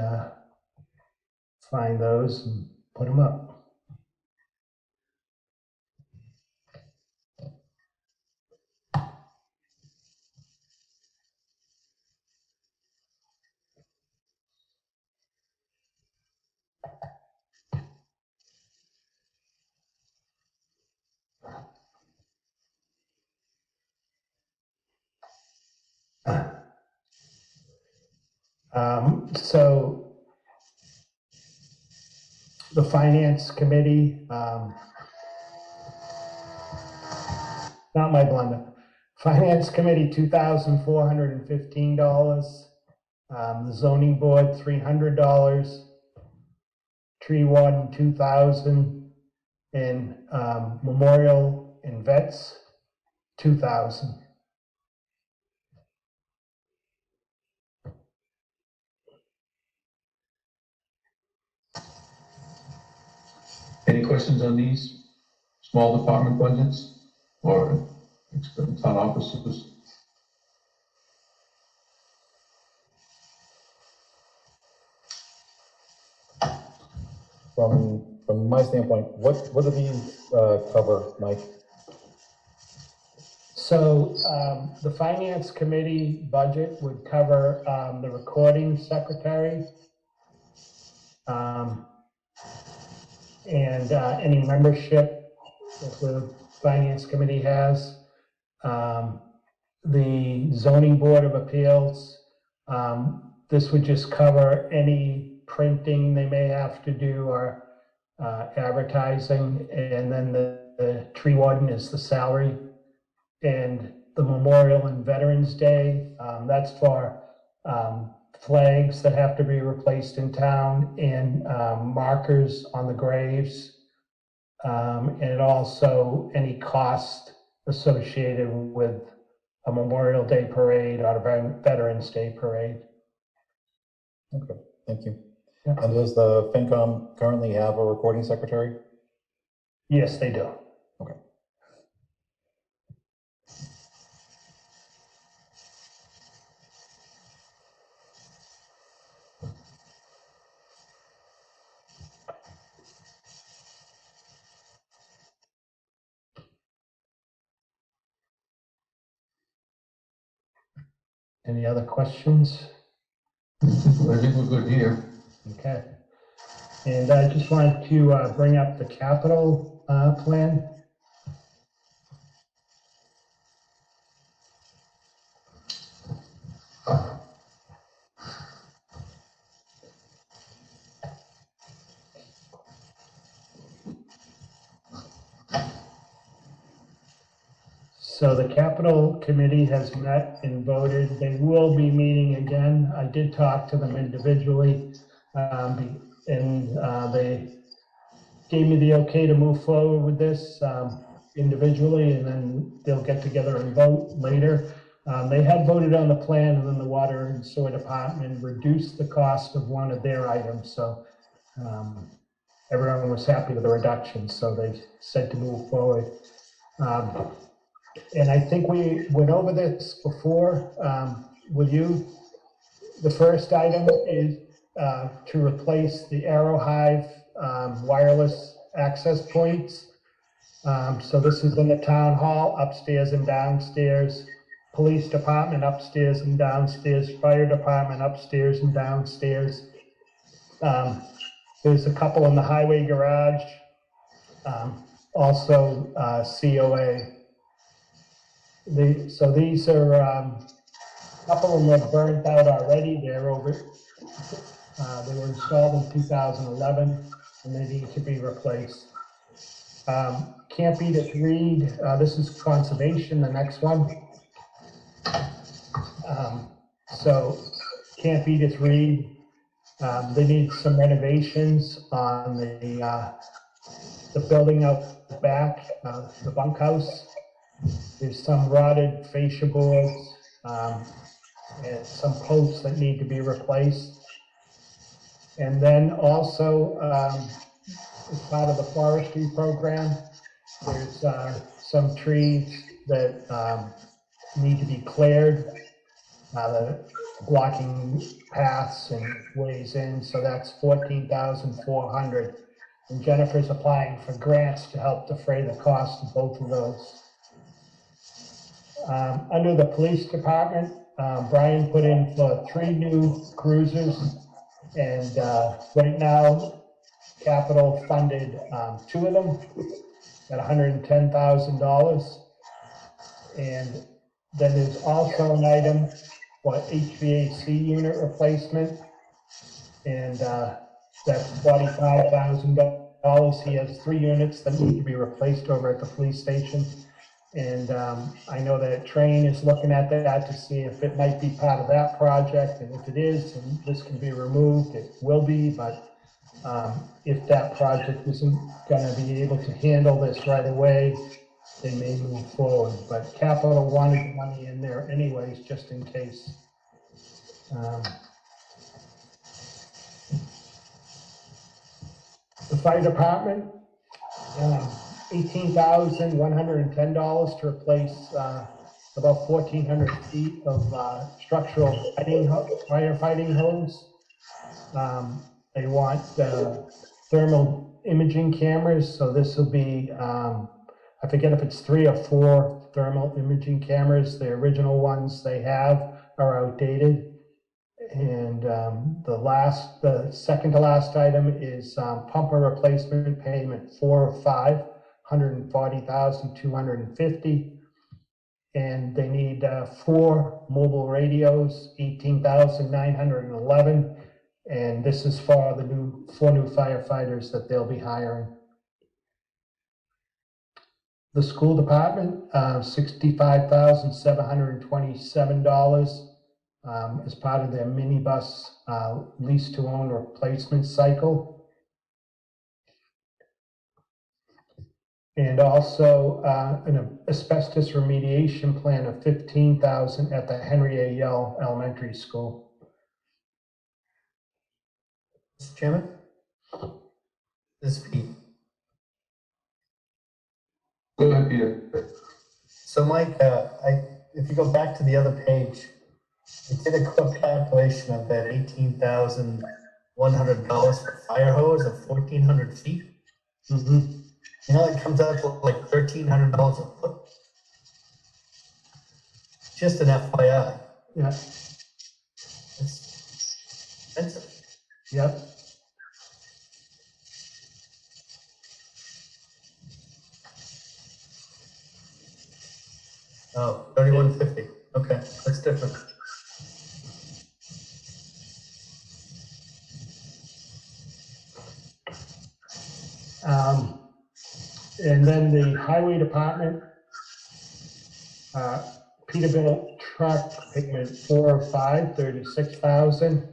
find those and put them up. So the finance committee, not my blunder. Finance committee, $2,415. The zoning board, $300. Tree warden, $2,000, and memorial and vets, $2,000. Any questions on these small department budgets or town offices? From my standpoint, what do these cover, Mike? So the finance committee budget would cover the recording secretary and any membership that the finance committee has. The zoning board of appeals, this would just cover any printing they may have to do or advertising. And then the tree warden is the salary. And the Memorial and Veterans Day, that's for flags that have to be replaced in town and markers on the graves. And also any cost associated with a Memorial Day parade or a Veterans Day parade. Okay, thank you. Yeah. And does the FinCom currently have a recording secretary? Yes, they do. Okay. Any other questions? I think we're good here. Okay. And I just wanted to bring up the capital plan. So the capital committee has met and voted. They will be meeting again. I did talk to them individually, and they gave me the okay to move forward with this individually, and then they'll get together and vote later. They had voted on the plan, and then the water and sewer department reduced the cost of one of their items. So everyone was happy with the reduction, so they said to move forward. And I think we went over this before with you. The first item is to replace the Arrow Hive wireless access points. So this is in the town hall, upstairs and downstairs, police department upstairs and downstairs, fire department upstairs and downstairs. There's a couple in the highway garage, also COA. So these are, a couple of them are burnt out already. They're over, they were installed in 2011 and they need to be replaced. Can't Beat It Read, this is conservation, the next one. So Can't Beat It Read, they need some renovations on the building out the back, the bunkhouse. There's some rotted fascia boards and some posts that need to be replaced. And then also, as part of the forestry program, there's some trees that need to be cleared, that are blocking paths and ways in. So that's $14,400. And Jennifer's applying for grants to help defray the cost of both of those. Under the police department, Brian put in for 3 new cruisers, and right now, capital funded 2 of them at $110,000. And then there's also an item for HVAC unit replacement, and that's $45,000. He has 3 units that need to be replaced over at the police station. And I know that Train is looking at that to see if it might be part of that project. And if it is, and this can be removed, it will be. But if that project isn't going to be able to handle this right away, they may move forward. But capital wanted the money in there anyways, just in case. The fire department, $18,110 to replace about 1,400 feet of structural firefighting hose. They want thermal imaging cameras, so this will be, I forget if it's 3 or 4 thermal imaging cameras. The original ones they have are outdated. And the second to last item is pumper replacement payment 4 of 5, $140,250. And they need 4 mobile radios, $18,911. And this is for the 4 new firefighters that they'll be hiring. The school department, $65,727 as part of their minibus lease to own replacement cycle. And also an asbestos remediation plan of $15,000 at the Henry A. Yell Elementary School. Mr. Chairman? This is Pete. Go ahead, Peter. So Mike, if you go back to the other page, I did a quick calculation of that $18,100 for fire hose of 1,400 feet. Mm-hmm. You know, it comes out to like $1,300 a foot. Just an FYI. Yeah. It's expensive. Yep. Oh, 3,150. Okay, that's different. And then the highway department, Peterbilt truck, payment 4 of 5, 36,000.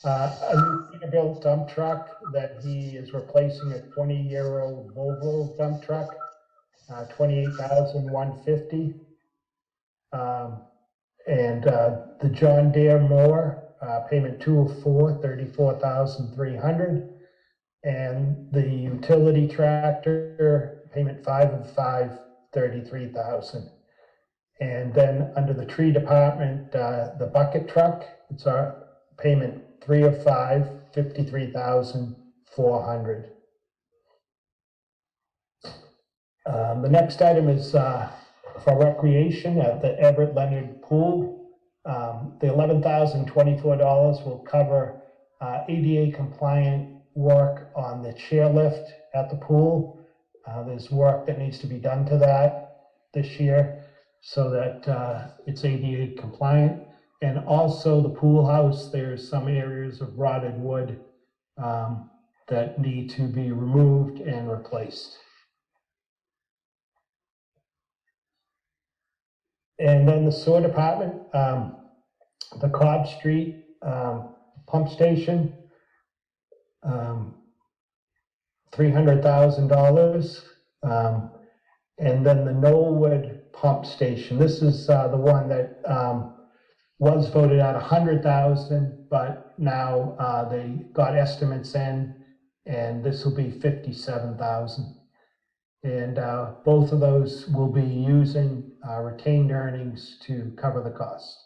A new Peterbilt dump truck that he is replacing a 20-year-old Volvo dump truck, 28,150. And the John Deere mower, payment 2 of 4, 34,300. And the utility tractor, payment 5 of 5, 33,000. And then under the tree department, the bucket truck, it's our payment 3 of 5, 53,400. The next item is for recreation at the Everett Leonard Pool. The $11,024 will cover ADA compliant work on the chairlift at the pool. There's work that needs to be done to that this year so that it's ADA compliant. And also the pool house, there's some areas of rotted wood that need to be removed and replaced. And then the sewer department, the Cobb Street pump station, $300,000. And then the Knollwood pump station, this is the one that was voted at 100,000, but now they got estimates in, and this will be 57,000. And both of those will be using retained earnings to cover the cost.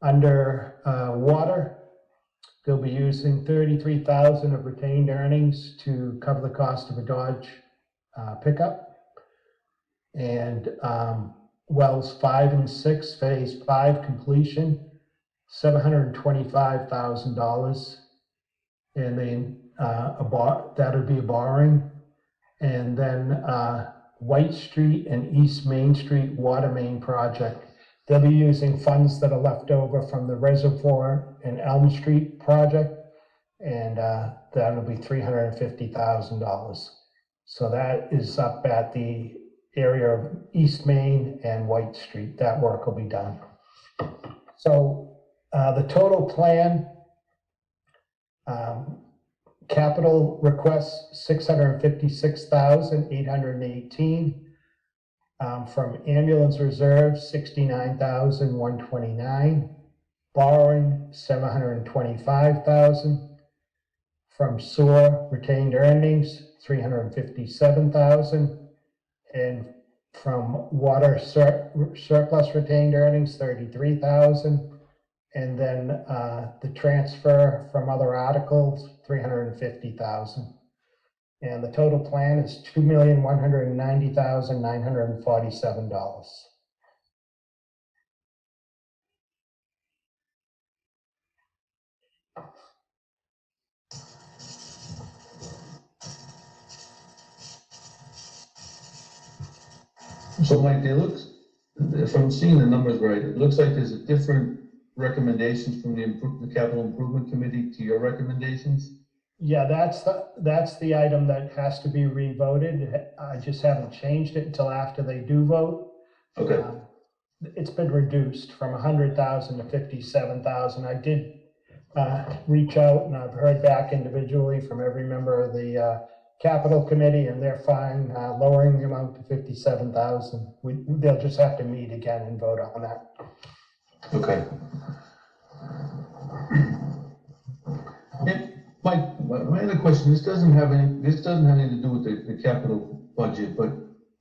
Under water, they'll be using 33,000 of retained earnings to cover the cost of a Dodge pickup. And wells 5 and 6, phase 5 completion, $725,000. And then that'll be a borrowing. And then White Street and East Main Street water main project, they'll be using funds that are left over from the Reservoir and Elm Street project, and that'll be $350,000. So that is up at the area of East Main and White Street. That work will be done. So the total plan, capital requests, $656,818. From ambulance reserve, $69,129. Borrowing, $725,000. From sewer retained earnings, $357,000. And from water surplus retained earnings, $33,000. And then the transfer from other articles, $350,000. And the total plan is $2,190,947. So Mike, it looks, if I'm seeing the numbers right, it looks like there's a different recommendations from the capital improvement committee to your recommendations. Yeah, that's the item that has to be revoted. I just haven't changed it until after they do vote. Okay. It's been reduced from 100,000 to 57,000. I did reach out, and I've heard back individually from every member of the capital committee, and they're fine lowering the amount to 57,000. They'll just have to meet again and vote on that. Okay. And my other question, this doesn't have anything to do with the capital budget, but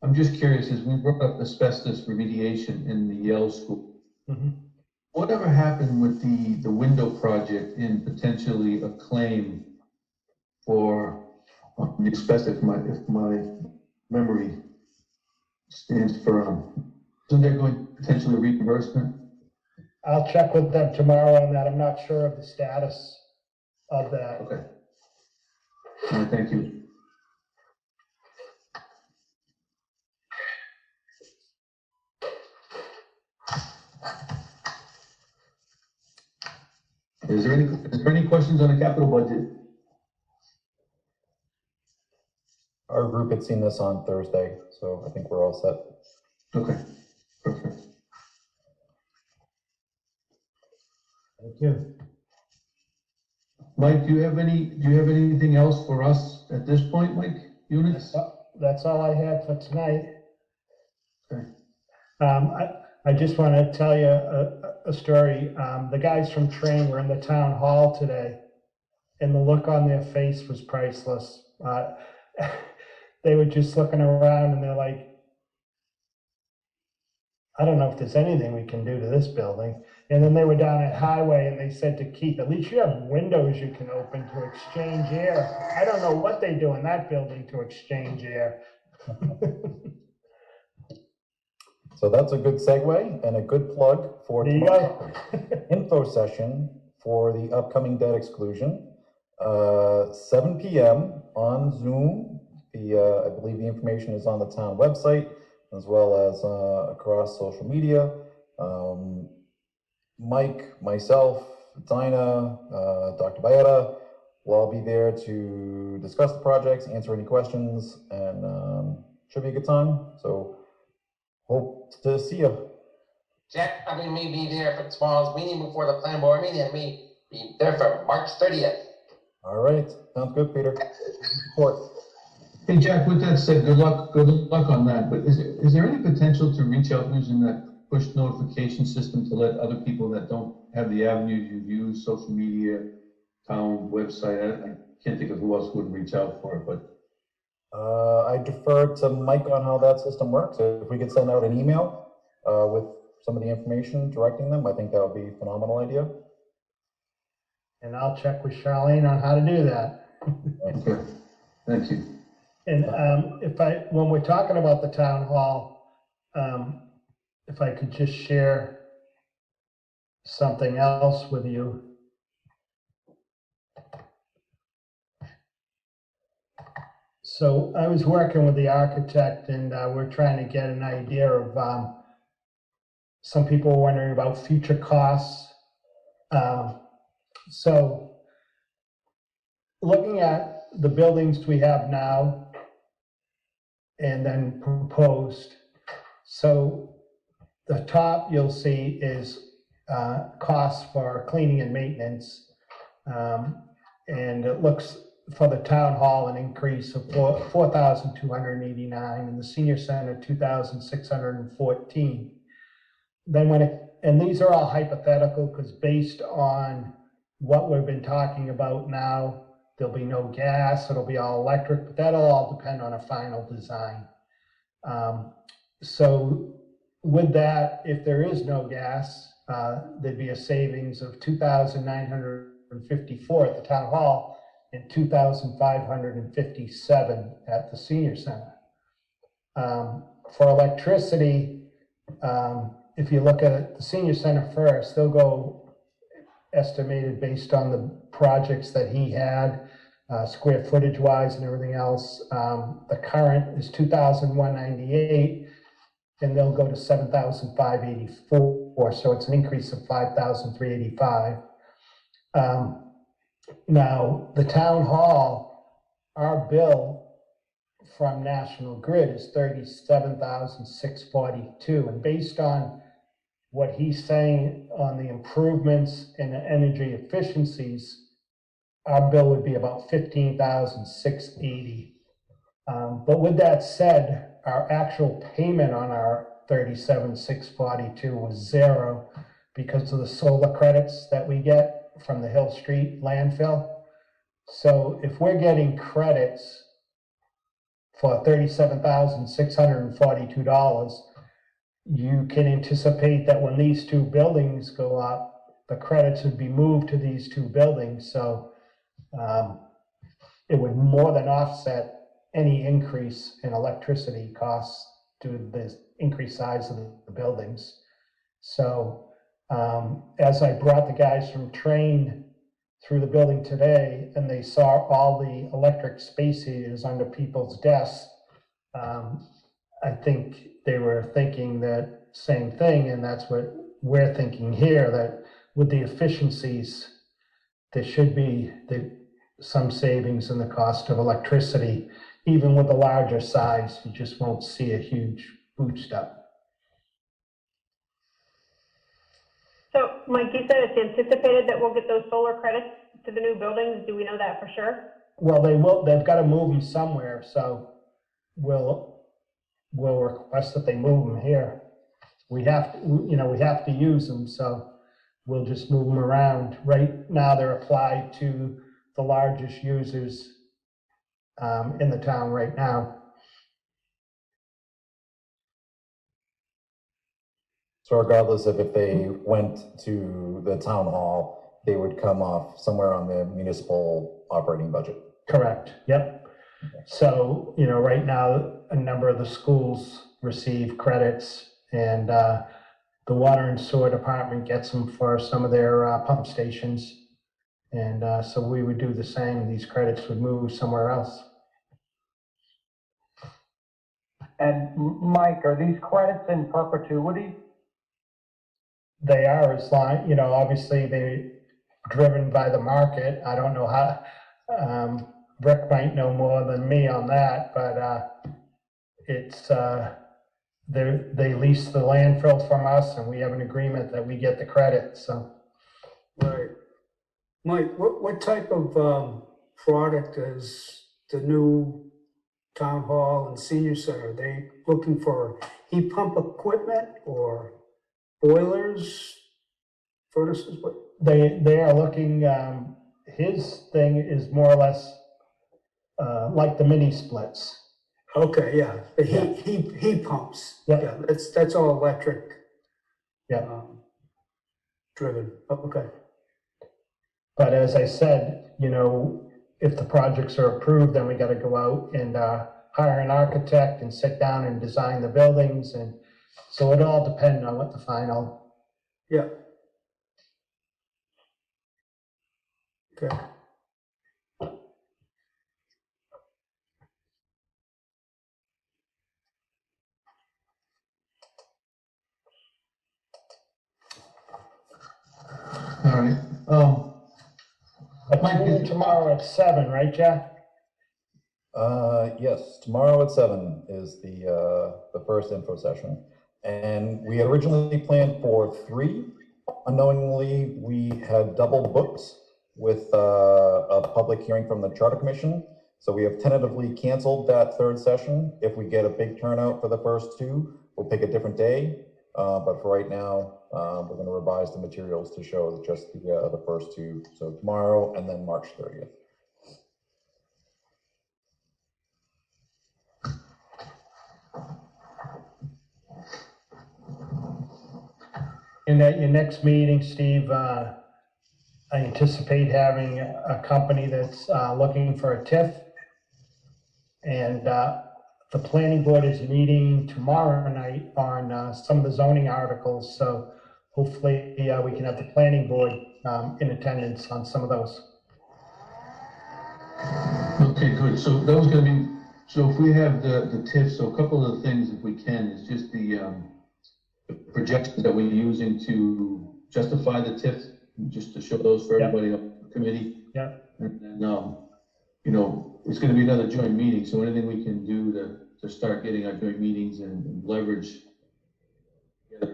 I'm just curious, as we brought up asbestos remediation in the Yale School. Mm-hmm. Whatever happened with the window project in potentially a claim for the asbestos, if my memory stands firm? Isn't there going to potentially reimbursement? I'll check with them tomorrow on that. I'm not sure of the status of that. Okay. All right, thank you. Is there any questions on the capital budget? Our group had seen this on Thursday, so I think we're all set. Okay, perfect. Thank you. Mike, do you have anything else for us at this point, Mike? Units? That's all I had for tonight. Okay. I just want to tell you a story. The guys from Train were in the town hall today, and the look on their face was priceless. They were just looking around and they're like, I don't know if there's anything we can do to this building. And then they were down at Highway and they said to Keith, at least you have windows you can open to exchange air. I don't know what they do in that building to exchange air. So that's a good segue and a good plug for There you tomorrow. go. Info session for the upcoming debt exclusion, 7 p.m. on Zoom. I believe the information is on the town website as well as across social media. Mike, myself, Dinah, Dr. Baeta will all be there to discuss the projects, answer any questions, and should be a good time. So hope to see you. Jack, I may be there for tomorrow's meeting before the planning board meeting, and may be there for March 30th. All right, sounds good, Peter. Support. Hey, Jack, with that said, good luck on that. But is there any potential to reach out using that push notification system to let other people that don't have the avenues you've used, social media, town website? I can't think of who else would reach out for it, but. I defer to Mike on how that system works. If we could send out an email with some of the information directing them, I think that would be a phenomenal idea. And I'll check with Charlene on how to do that. Okay, thank you. And when we're talking about the town hall, if I could just share something else with you. So I was working with the architect and we're trying to get an idea of, some people were wondering about future costs. So looking at the buildings we have now and then proposed. So the top you'll see is costs for cleaning and maintenance. And it looks for the town hall an increase of $4,289 and the senior center $2,614. Then and these are all hypothetical because based on what we've been talking about now, there'll be no gas, it'll be all electric, but that'll all depend on a final design. So with that, if there is no gas, there'd be a savings of $2,954 at the town hall and $2,557 at the senior center. For electricity, if you look at the senior center first, they'll go estimated based on the projects that he had, square footage wise and everything else. The current is 2,198 and they'll go to 7,584. So it's an increase of 5,385. Now the town hall, our bill from National Grid is 37,642. And based on what he's saying on the improvements and the energy efficiencies, our bill would be about 15,680 But with that said, our actual payment on our 37,642 was zero because of the solar credits that we get from the Hill Street landfill. So if we're getting credits for $37,642, you can anticipate that when these two buildings go up, the credits would be moved to these two buildings. So it would more than offset any increase in electricity costs due to the increased size of the buildings. So as I brought the guys from Train through the building today and they saw all the electric space heaters under people's desks, I think they were thinking that same thing, and that's what we're thinking here, that with the efficiencies, there should be some savings in the cost of electricity. Even with the larger size, you just won't see a huge boost up. So, Mike, you said it's anticipated that we'll get those solar credits to the new buildings. Do we know that for sure? Well, they will. They've got to move them somewhere, so we'll request that they move them here. We have to, we have to use them, so we'll just move them around. Right now, they're applied to the largest users in the town right now. So regardless of if they went to the town hall, they would come off somewhere on the municipal operating budget. Correct, yep. So, right now, a number of the schools receive credits, and the water and sewer department gets them for some of their pump stations. And so we would do the same. These credits would move somewhere else. And Mike, are these credits in perpetuity? They are, as long, obviously they're driven by the market. I don't know how, Rick might know more than me on that, but it's, they lease the landfill from us and we have an agreement that we get the credit, so. Right. Mike, what type of product is the new town hall and senior center? Are they looking for heat pump equipment or boilers, furnaces? What? They are looking, his thing is more or less like the mini splits. Okay, yeah, the heat pumps. Yeah. Yeah, that's all electric. Yeah. Driven. Oh, okay. But as I said, if the projects are approved, then we got to go out and hire an architect and sit down and design the buildings. And so it all depends on what the final. Yeah. Okay. All right. Meeting tomorrow at 7, right, Jack? Yes, tomorrow at 7 is the first info session. And we had originally planned for 3. Unknowingly, we had double booked with a public hearing from the Charter Commission. So we have tentatively canceled that third session. If we get a big turnout for the first 2, we'll pick a different day. But for right now, we're going to revise the materials to show just the first 2. So tomorrow and then March 30th. And at your next meeting, Steve, I anticipate having a company that's looking for a TIF. And the planning board is meeting tomorrow night on some of the zoning articles. So hopefully we can have the planning board in attendance on some of those. Okay, good. So those going to be, so if we have the TIF, so a couple of the things, if we can, is just the projections that we're using to justify the TIF, just to show those for everybody on the committee. Yeah. And then, it's going to be another joint meeting, so anything we can do to start getting our joint meetings and leverage,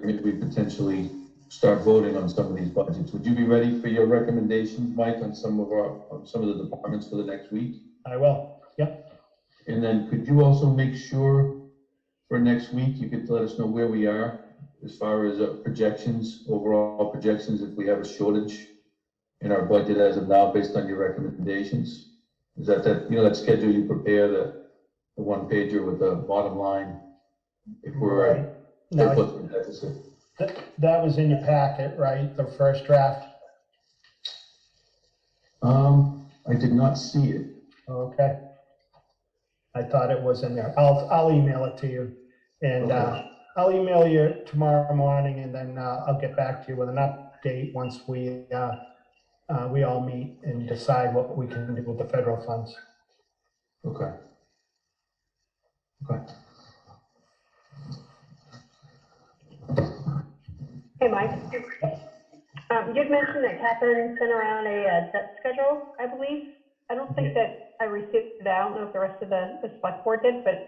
maybe we potentially start voting on some of these budgets. Would you be ready for your recommendations, Mike, on some of the departments for the next week? I will. Yep. And then could you also make sure for next week, you could let us know where we are as far as projections, overall projections, if we have a shortage in our budget as of now, based on your recommendations? Is that, that schedule you prepare, the one pager with the bottom line? If we're Right. Now, what's the deficit? that was in your packet, right? The first draft? I did not see it. Okay. I thought it was in there. I'll email it to you. And Okay. I'll email you tomorrow morning, and then I'll get back to you with an update once we all meet and decide what we can do with the federal funds. Okay. Okay. Hey, Mike. You'd mentioned that Catherine sent around a debt schedule, I believe. I don't think that I received it. I don't know if the rest of the select board did, but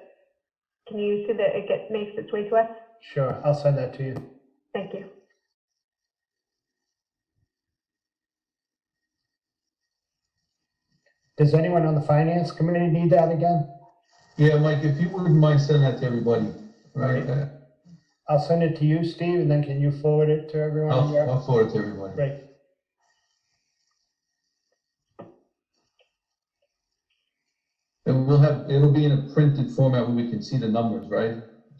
can you see that it makes its way to us? Sure, I'll send that to you. Thank you. Does anyone on the finance committee need that again? Yeah, Mike, if you wouldn't mind sending that to everybody, right? I'll send it to you, Steve, and then can you forward it to everyone here? I'll forward it to everybody. Great. And it'll be in a printed format where we can see the numbers, right?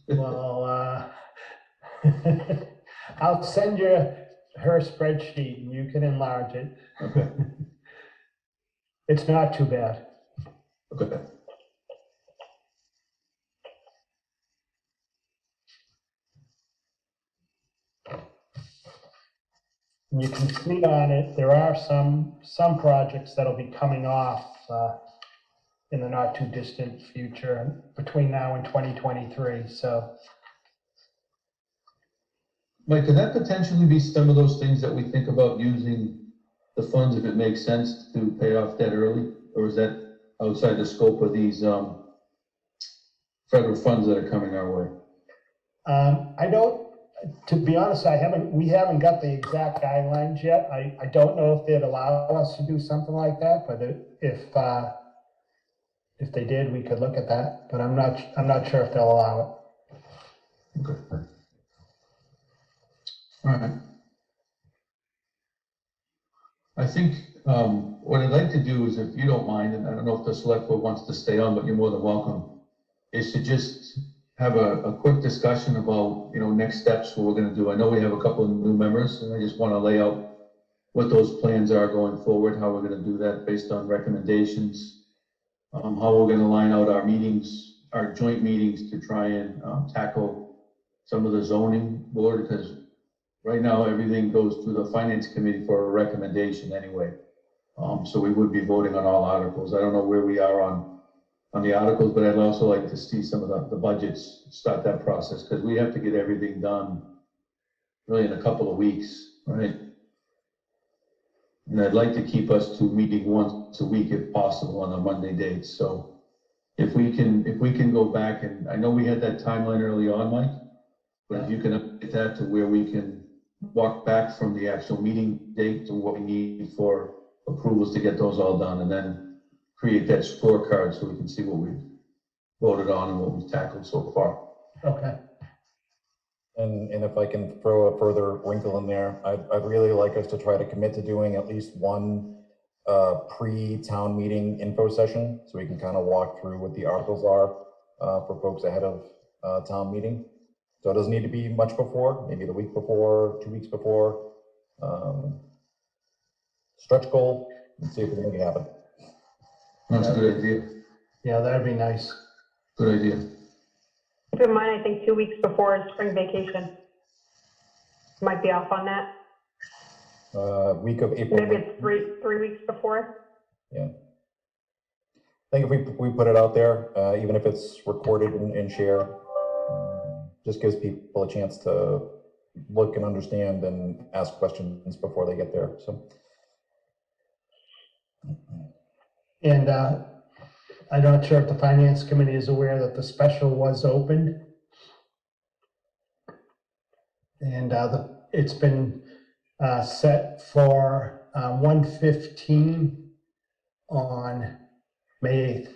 Well, I'll send you her spreadsheet and you can enlarge it. Okay. It's not too bad. Okay. And you can see on it, there are some projects that'll be coming off in the not too distant future between now and 2023, so. Mike, could that potentially be some of those things that we think about using the funds if it makes sense to pay off debt early? Or is that outside the scope of these federal funds that are coming our way? I don't, to be honest, we haven't got the exact guidelines yet. I don't know if they'd allow us to do something like that, but if they did, we could look at that, but I'm not sure if they'll allow it. Okay. All right. I think what I'd like to do is, if you don't mind, and I don't know if the select board wants to stay on, but you're more than welcome, is to just have a quick discussion about, next steps, what we're going to do. I know we have a couple of new members, and I just want to lay out what those plans are going forward, how we're going to do that based on recommendations, how we're going to line out our meetings, our joint meetings to try and tackle some of the zoning board, because right now everything goes through the finance committee for a recommendation anyway. So we would be voting on all articles. I don't know where we are on the articles, but I'd also like to see some of the budgets, start that process, because we have to get everything done really in a couple of weeks, right? And I'd like to keep us to meeting once a week if possible on a Monday date. So if we can go back, and I know we had that timeline early on, Mike, but if you can update that to where we can walk back from the actual meeting date to what we need for approvals to get those all done, and then create that scorecard so we can see what we've voted on and what we've tackled so far. Okay. And if I can throw a further wrinkle in there, I'd really like us to try to commit to doing at least one pre-town meeting info session, so we can kind of walk through what the articles are for folks ahead of town meeting. So it doesn't need to be much before, maybe the week before, 2 weeks before. Stretch goal and see if we can make it happen. That's a good idea. Yeah, that'd be nice. Good idea. Keep in mind, I think 2 weeks before spring vacation. Might be off on that. Week of April. Maybe it's three weeks before. Yeah. I think if we put it out there, even if it's recorded and shared, just gives people a chance to look and understand and ask questions before they get there, so. And I'm not sure if the finance committee is aware that the special was opened. And it's been set for 1:15 on May 8th.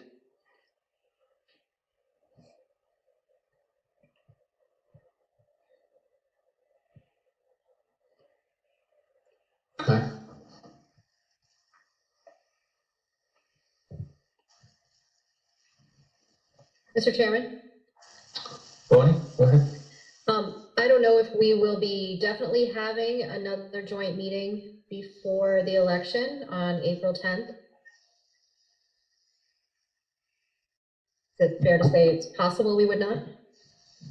Mr. Chairman? Bonnie, go ahead. I don't know if we will be definitely having another joint meeting before the election on April 10th. Is it fair to say it's possible we would not?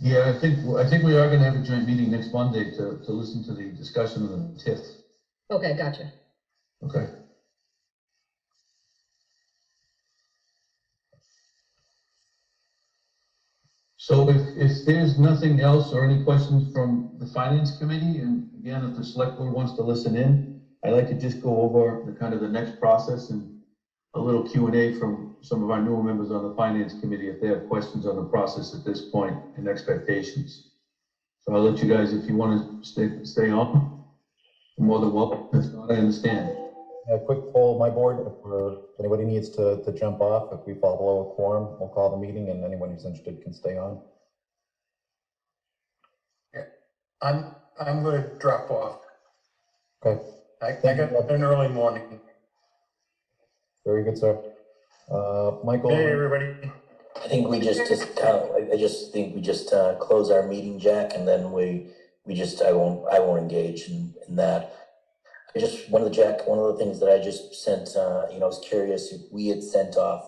Yeah, I think we are gonna have a joint meeting next Monday to listen to the discussion of the TIF. Okay, gotcha. Okay. So if there's nothing else or any questions from the finance committee, and again, if the select board wants to listen in, I'd like to just go over the kind of the next process and a little Q&A from some of our newer members on the finance committee if they have questions on the process at this point and expectations. So I'll let you guys, if you want to stay on, you're more than welcome. If not, I understand. A quick poll, my board, if anybody needs to jump off, if we fall below a quorum, we'll call the meeting and anyone who's interested can stay on. Yeah, I'm gonna drop off. Okay. I got an early morning. Very good, sir. Michael. Hey, everybody. I think we just I just think we just close our meeting, Jack, and then I won't engage in that. One of the things that I just sent, I was curious if we had sent off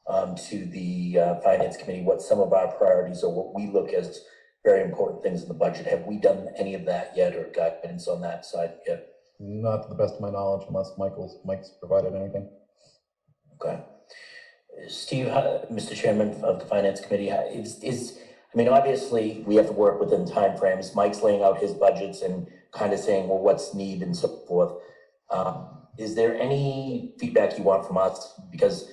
to the finance committee what some of our priorities or what we look as very important things in the budget. Have we done any of that yet or guidance on that side yet? Not to the best of my knowledge, unless Mike's provided anything. Okay. Steve, Mr. Chairman of the Finance Committee, obviously we have to work within timeframes. Mike's laying out his budgets and kind of saying, well, what's needed and so forth. Is there any feedback you want from us? Because,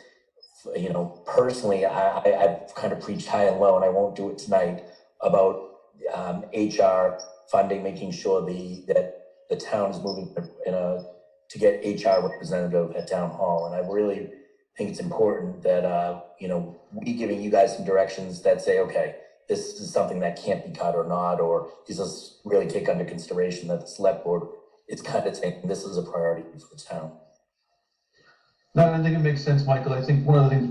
personally, I've kind of preached high and low, and I won't do it tonight, about HR funding, making sure that the town is moving to get HR representative at town hall. And I really think it's important that, we giving you guys some directions that say, okay, this is something that can't be cut or not, or does this really take under consideration that the select board is kind of saying this is a priority for the town? No, I think it makes sense, Michael. I think one of the things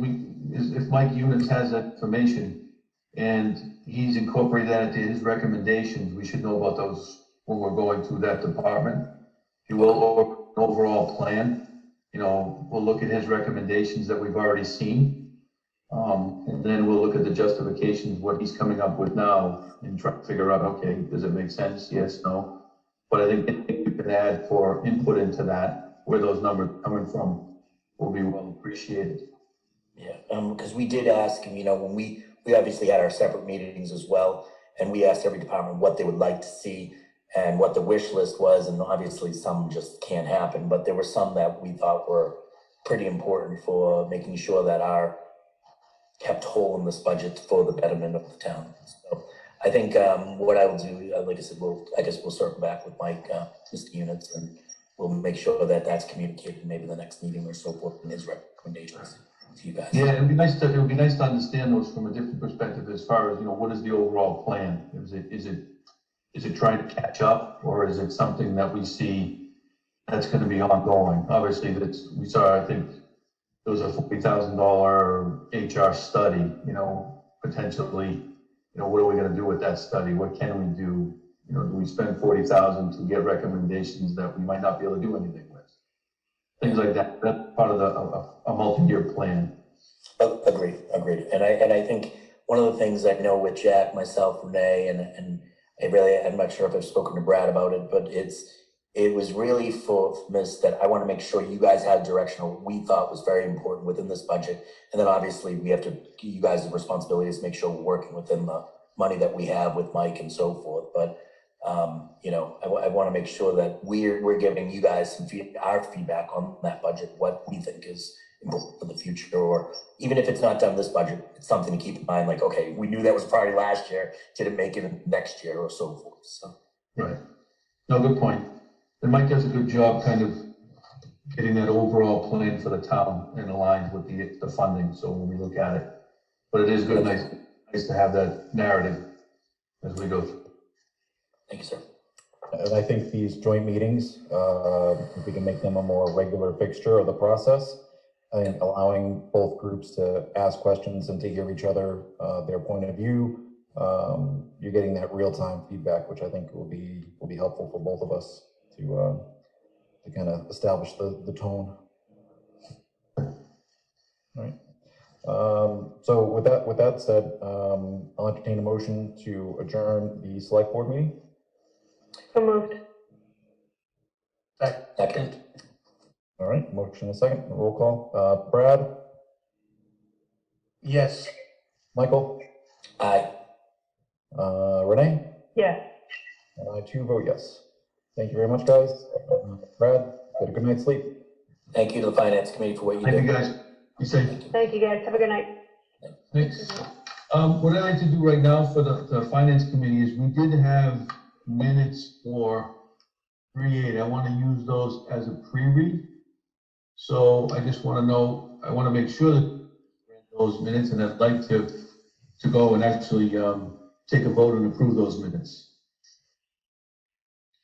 is if Mike Eunice has that information and he's incorporated that into his recommendations, we should know about those when we're going through that department. If you will, or an overall plan, we'll look at his recommendations that we've already seen. And then we'll look at the justifications, what he's coming up with now, and try to figure out, okay, does it make sense? Yes, no. But I think anything you can add for input into that, where those numbers are coming from, will be well appreciated. Yeah, because we did ask, when we obviously had our separate meetings as well, and we asked every department what they would like to see and what the wish list was, and obviously some just can't happen, but there were some that we thought were pretty important for making sure that our kept whole in this budget for the betterment of the town. So I think what I will do, like I said, we'll circle back with Mike, Mr. Units, and we'll make sure that that's communicated maybe the next meeting or so forth in his recommendations to you guys. Yeah, it would be nice to understand those from a different perspective as far as, what is the overall plan? Is it trying to catch up, or is it something that we see that's going to be ongoing? Obviously, we saw, I think, there was a $40,000 HR study, potentially, what are we going to do with that study? What can we do? Do we spend $40,000 to get recommendations that we might not be able to do anything with? Things like that. That's part of a multi-year plan. Agreed. And I think one of the things I know with Jack, myself, Renee, and I'm not sure if I've spoken to Brad about it, but it was really for this that I want to make sure you guys had direction on what we thought was very important within this budget. And then obviously we have to, you guys' responsibilities, make sure we're working within the money that we have with Mike and so forth. But, I want to make sure that we're giving you guys our feedback on that budget, what we think is important for the future, or even if it's not done this budget, it's something to keep in mind. Like, okay, we knew that was a priority last year. Did it make it next year or so forth? So. Right. No, good point. And Mike does a good job kind of getting that overall plan for the town and aligned with the funding. So when we look at it, but it is good, nice to have that narrative as we go through. Thank you, sir. And I think these joint meetings, if we can make them a more regular fixture of the process, I think allowing both groups to ask questions and to hear each other, their point of view, you're getting that real-time feedback, which I think will be helpful for both of us to kind of establish the tone. All right. So with that said, I'll entertain a motion to adjourn the select board meeting. So moved. Second. All right, motion and a second, roll call. Brad, Yes. Michael, Aye. Renee, Yes. and I too vote yes. Thank you very much, guys. Brad, get a good night's sleep. Thank you to the finance committee for what you Thank you, do. guys. Be safe. Thank you, guys. Have a good night. Thanks. What I'd like to do right now for the finance committee is we did have minutes for 3/8. I want to use those as a pre-read. So I just want to know, I want to make sure that those minutes, and I'd like to go and actually take a vote and approve those minutes.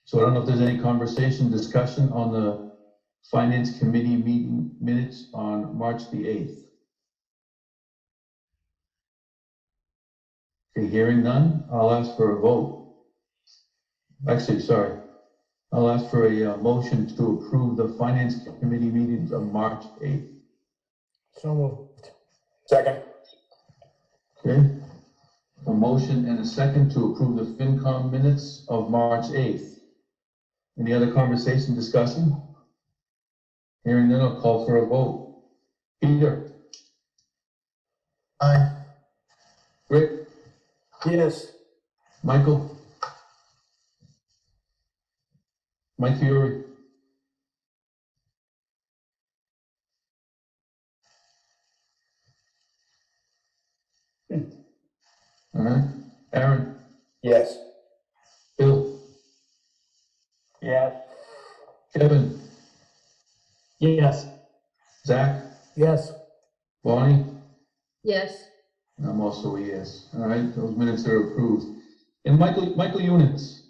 So I don't know if there's any conversation, discussion on the finance committee meeting minutes on March the 8th. Okay, hearing none, I'll ask for a vote. Actually, sorry. I'll ask for a motion to approve the finance committee meetings of March 8th. So moved. Second. Okay. A motion and a second to approve the FinCom minutes of March 8th. Any other conversation, discussion? Hearing none, I'll call for a vote. Peter? Aye. Rick? Yes. Michael? Mike Fiore? All right. Aaron? Yes. Bill? Yes. Kevin? Yes. Zach? Yes. Bonnie? Yes. I'm also a yes. All right, those minutes are approved. And Michael Eunice,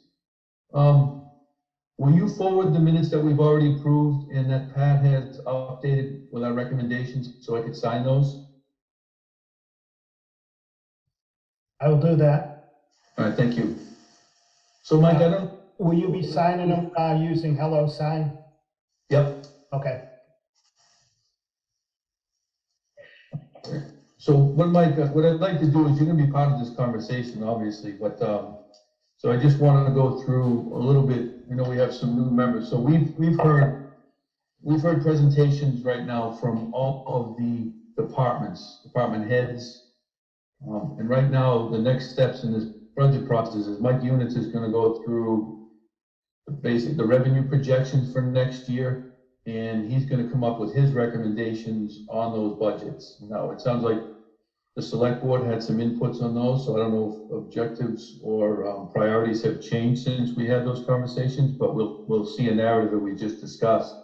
will you forward the minutes that we've already approved and that Pat has updated with our recommendations so I could sign those? I will do that. All right, thank you. So Mike, I don't, Will you be signing them using HelloSign? yep. Okay. So what I'd like to do is, you're gonna be part of this conversation, obviously, but, so I just wanted to go through a little bit, we have some new members. So we've heard presentations right now from all of the departments, department heads. And right now, the next steps in this budget process is Mike Eunice is gonna go through the revenue projections for next year, and he's gonna come up with his recommendations on those budgets. Now, it sounds like the select board had some inputs on those, so I don't know if objectives or priorities have changed since we had those conversations, but we'll see a narrative that we just discussed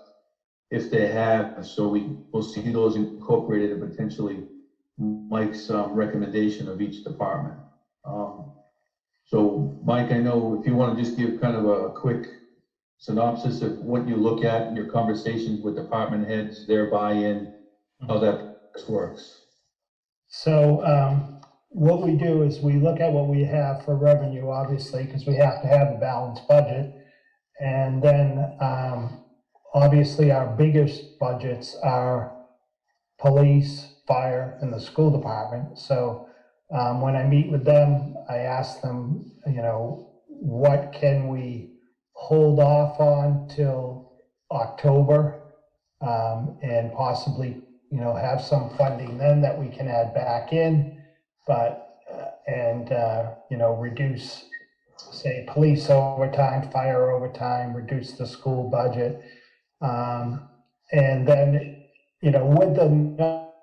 if they have, so we'll see those incorporated and potentially Mike's recommendation of each department. So Mike, I know if you want to just give kind of a quick synopsis of what you look at in your conversations with department heads, their buy-in, how that works. So what we do is we look at what we have for revenue, obviously, because we have to have a balanced budget. And then obviously our biggest budgets are police, fire, and the school department. So when I meet with them, I ask them, what can we hold off on till October, and possibly, have some funding then that we can add back in, but, reduce, say, police overtime, fire overtime, reduce the school budget. And then, with the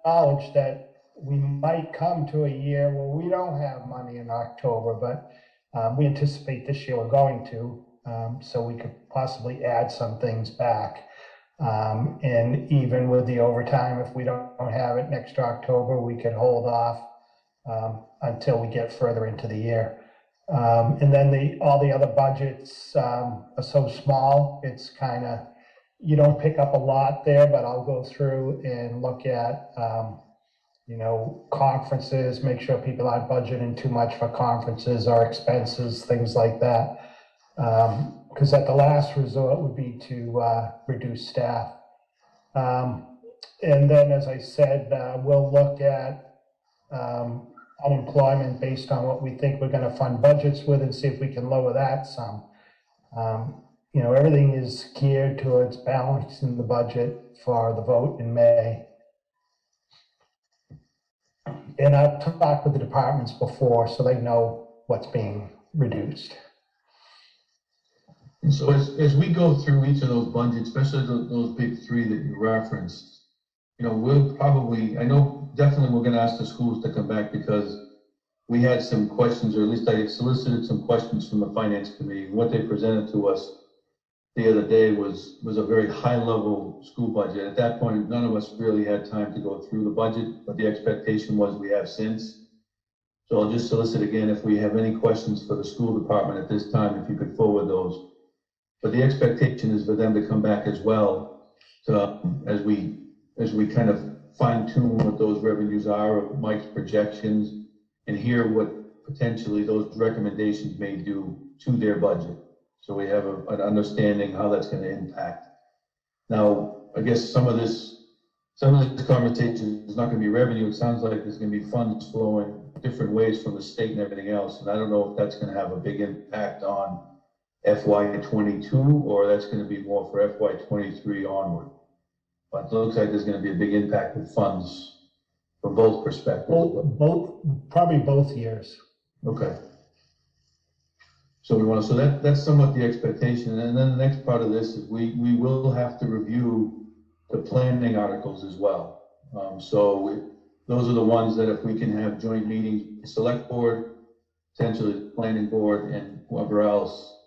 knowledge that we might come to a year where we don't have money in October, but we anticipate this year we're going to, so we could possibly add some things back. And even with the overtime, if we don't have it next October, we could hold off until we get further into the year. And then all the other budgets are so small, it's kind of, you don't pick up a lot there, but I'll go through and look at, conferences, make sure people aren't budgeting too much for conferences or expenses, things like that. Because at the last resort would be to reduce staff. And then, as I said, we'll look at unemployment based on what we think we're going to fund budgets with and see if we can lower that some. Everything is geared towards balancing the budget for the vote in May. And I've talked with the departments before, so they know what's being reduced. And so as we go through each of those budgets, especially those big three that you referenced, we'll probably, I know definitely we're going to ask the schools to come back because we had some questions, or at least I had solicited some questions from the finance committee. What they presented to us the other day was a very high level school budget. At that point, none of us really had time to go through the budget, but the expectation was we have since. So I'll just solicit again, if we have any questions for the school department at this time, if you could forward those. But the expectation is for them to come back as well to, as we kind of fine tune what those revenues are of Mike's projections and hear what potentially those recommendations may do to their budget. So we have an understanding how that's going to impact. Now, I guess some of this conversation is not going to be revenue. It sounds like there's going to be funds flowing different ways from the state and everything else. And I don't know if that's going to have a big impact on FY22 or that's going to be more for FY23 onward. But it looks like there's going to be a big impact with funds from both perspectives. Probably both years. Okay. So that's somewhat the expectation. And then the next part of this is we will have to review the planning articles as well. Those are the ones that if we can have joint meetings, select board, potentially the planning board and whoever else,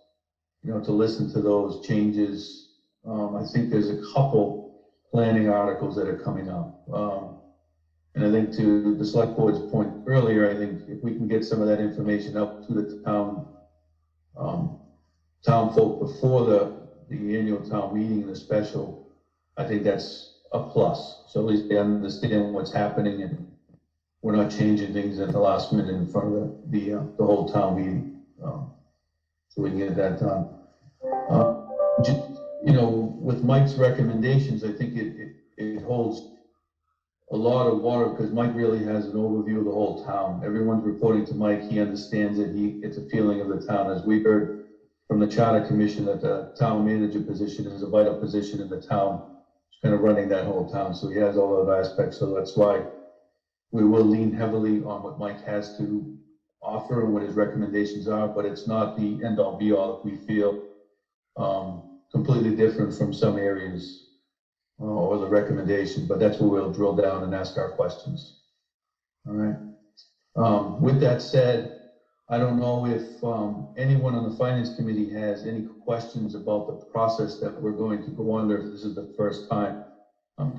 to listen to those changes. I think there's a couple planning articles that are coming up. And I think to the select board's point earlier, I think if we can get some of that information up to the town folk before the annual town meeting and the special, I think that's a plus. So at least they understand what's happening and we're not changing things at the last minute in front of the whole town meeting. So we can get that done. With Mike's recommendations, I think it holds a lot of water because Mike really has an overview of the whole town. Everyone's reporting to Mike. He understands it. He gets a feeling of the town. As we heard from the Charter Commission that the town manager position is a vital position in the town. He's kind of running that whole town. So he has all of those aspects. So that's why we will lean heavily on what Mike has to offer and what his recommendations are, but it's not the end all be all if we feel completely different from some areas or the recommendation, but that's where we'll drill down and ask our questions. All right. With that said, I don't know if anyone on the Finance Committee has any questions about the process that we're going to go under if this is the first time.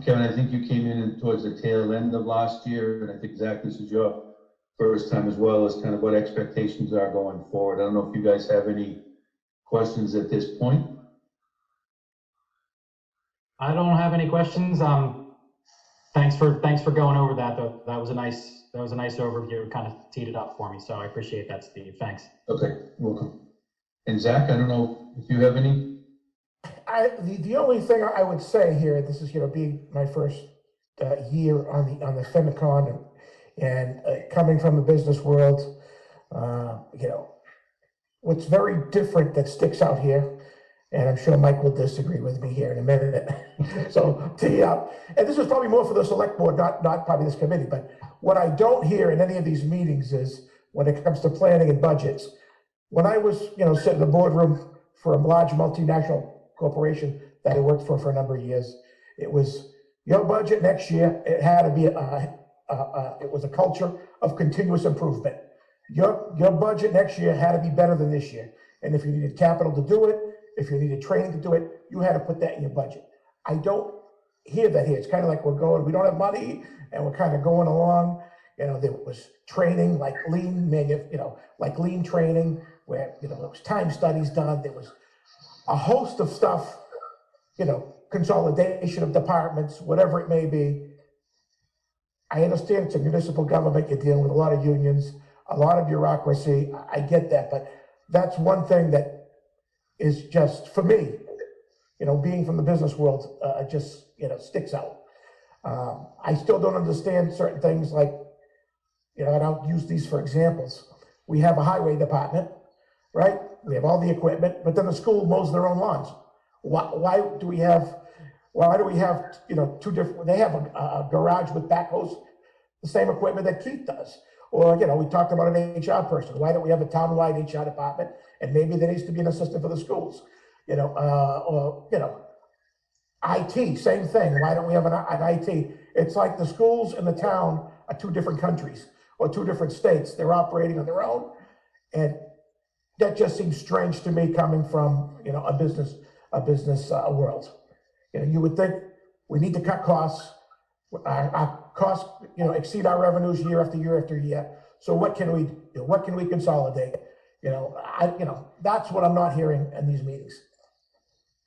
Kevin, I think you came in towards the tail end of last year, and I think Zach, this is your first time as well, as kind of what expectations are going forward. I don't know if you guys have any questions at this point. I don't have any questions. Thanks for going over that though. That was a nice overview. It kind of teed it up for me. So I appreciate that, Steve. Thanks. Okay, welcome. And Zach, I don't know if you have any. The only thing I would say here, this is being my first year on the FinCon and coming from the business world, what's very different that sticks out here. And I'm sure Mike will disagree with me here in a minute. So tee up. And this is probably more for the select board, not probably this committee, but what I don't hear in any of these meetings is when it comes to planning and budgets. When I was, sitting in the boardroom for a large multinational corporation that I worked for a number of years, it was your budget next year. It had to be it was a culture of continuous improvement. Your budget next year had to be better than this year. And if you needed capital to do it, if you needed training to do it, you had to put that in your budget. I don't hear that here. It's kind of like we don't have money and we're kind of going along. There was training like lean training where, there was time studies done. There was a host of stuff, consolidation of departments, whatever it may be. I understand it's a municipal government, you're dealing with a lot of unions, a lot of bureaucracy, I get that, but that's one thing that is just, for me, being from the business world, just, sticks out. I still don't understand certain things like, I don't use these for examples. We have a highway department, right? We have all the equipment, but then the school mows their own lawns. Why do we have, two different, they have a garage with backhoes, the same equipment that Keith does. Or, we talked about an HR person. Why don't we have a townwide HR department? And maybe there needs to be an assistant for the schools, IT, same thing. Why don't we have an IT? It's like the schools and the town are two different countries or two different states. They're operating on their own. And that just seems strange to me coming from, a business world. You would think we need to cut costs. Our costs, exceed our revenues year after year after year. So what can we do? What can we consolidate? That's what I'm not hearing in these meetings.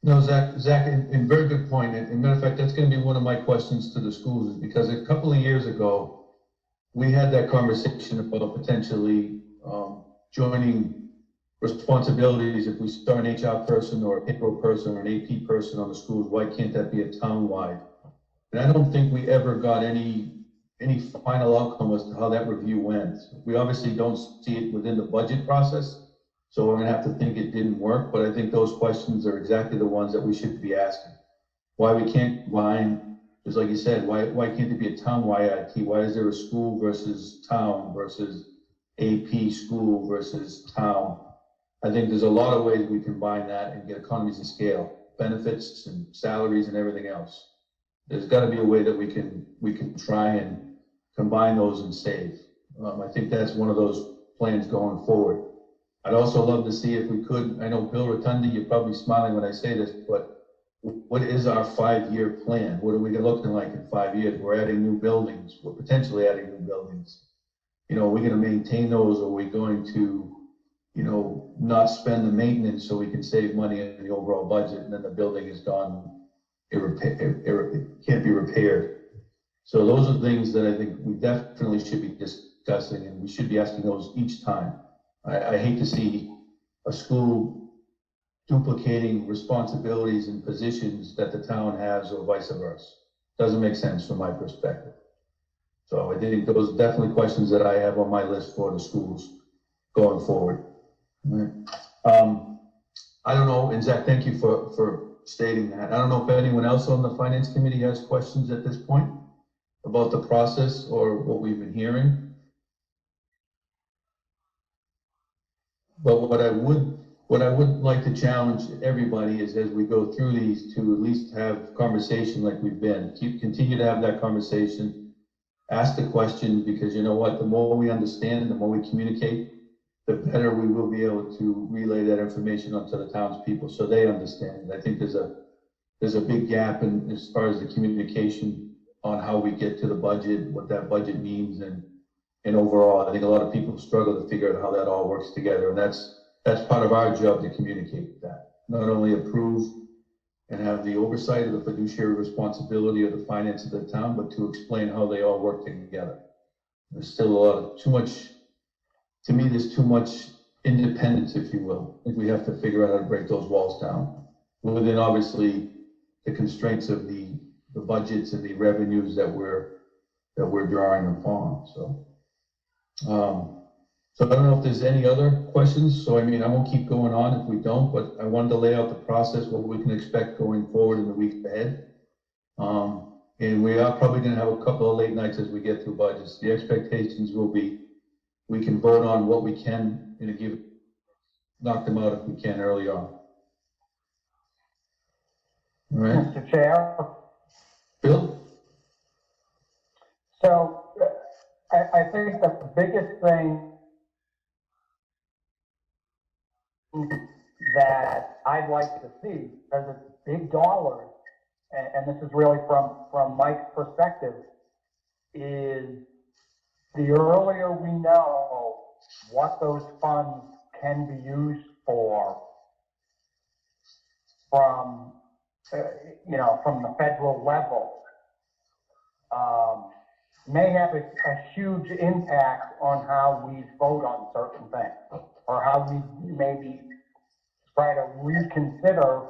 No, Zach, and very good point. And matter of fact, that's going to be one of my questions to the schools, is because a couple of years ago, we had that conversation about potentially joining responsibilities. If we start an HR person or a payroll person or an AP person on the schools, why can't that be a town-wide? And I don't think we ever got any final outcome as to how that review went. We obviously don't see it within the budget process, so we're gonna have to think it didn't work, but I think those questions are exactly the ones that we should be asking. Why we can't combine, just like you said, why can't it be a town-wide IT? Why is there a school versus town versus AP school versus town? I think there's a lot of ways we combine that and get economies of scale, benefits and salaries and everything else. There's got to be a way that we can try and combine those and save. I think that's one of those plans going forward. I'd also love to see if we could, I know Bill Rotundi, you're probably smiling when I say this, but what is our 5-year plan? What are we looking like in 5 years? We're adding new buildings. We're potentially adding new buildings. Are we going to maintain those, or are we going to, not spend the maintenance so we can save money in the overall budget, and then the building is gone, it can't be repaired. So those are things that I think we definitely should be discussing, and we should be asking those each time. I hate to see a school duplicating responsibilities and positions that the town has, or vice versa. Doesn't make sense from my perspective. So I think those are definitely questions that I have on my list for the schools going forward. Right. I don't know, and Zach, thank you for stating that. I don't know if anyone else on the finance committee has questions at this point about the process or what we've been hearing. But what I would like to challenge everybody is, as we go through these, to at least have conversation like we've been. Continue to have that conversation, ask the question, because you know what, the more we understand, the more we communicate, the better we will be able to relay that information onto the townspeople so they understand. I think there's a big gap in as far as the communication on how we get to the budget, what that budget means, and overall, I think a lot of people struggle to figure out how that all works together, and that's part of our job, to communicate that. Not only approve and have the oversight of the fiduciary responsibility of the finance of the town, but to explain how they all work together. There's still to me, there's too much independence, if you will. I think we have to figure out how to break those walls down within, obviously, the constraints of the budgets and the revenues that we're drawing upon. So I don't know if there's any other questions. So I won't keep going on if we don't, but I wanted to lay out the process, what we can expect going forward in the weeks ahead. And we are probably going to have a couple of late nights as we get through budgets. The expectations will be, we can vote on what we can and knock them out if we can early on. All right. Mr. Chair. Bill? So I think that the biggest thing that I'd like to see, because it's big dollars, and this is really from Mike's perspective, is the earlier we know what those funds can be used for, from you know, from the federal level, may have a huge impact on how we vote on certain things, or how we maybe try to reconsider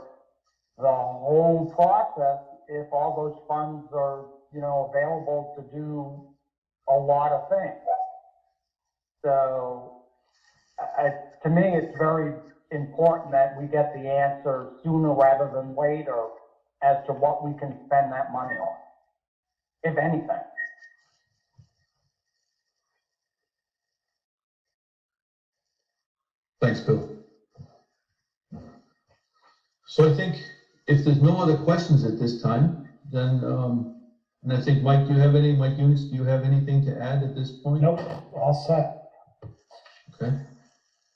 the whole process if all those funds are, you know, available to do a lot of things. So, to me, it's very important that we get the answer sooner rather than later as to what we can spend that money on, if anything. Thanks, Bill. So I think if there's no other questions at this time, then, and I think, Mike Eunice, do you have anything to add at this point? Nope, all set. Okay.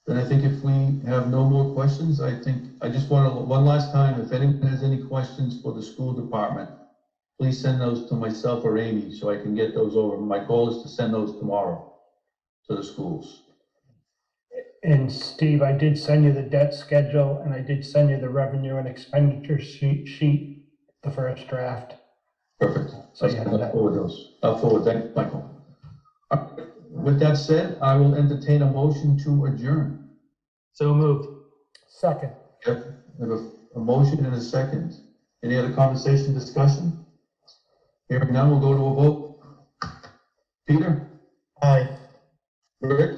Then I think if we have no more questions, I think, I just want to, one last time, if anyone has any questions for the school department, please send those to myself or Amy so I can get those over. My goal is to send those tomorrow to the schools. And Steve, I did send you the debt schedule and I did send you the revenue and expenditure sheet, the first draft. Perfect. So you have I'll that. forward those. I'll forward. Thank you, Michael. With that said, I will entertain a motion to adjourn. So moved. Second. Yep, we have a motion and a second. Any other conversation, discussion? Hearing none, we'll go to a vote. Peter? Aye. Rick?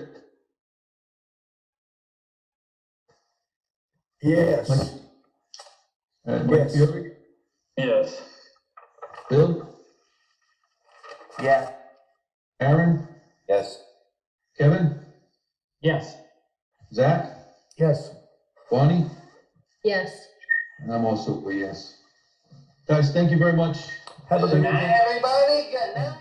Yes. And Mike Yes. Fury? Yes. Bill? Yeah. Aaron? Yes. Kevin? Yes. Zach? Yes. Bonnie? Yes. And I'm also a yes. Guys, thank you very much. Have a good Good night, everybody. Good night.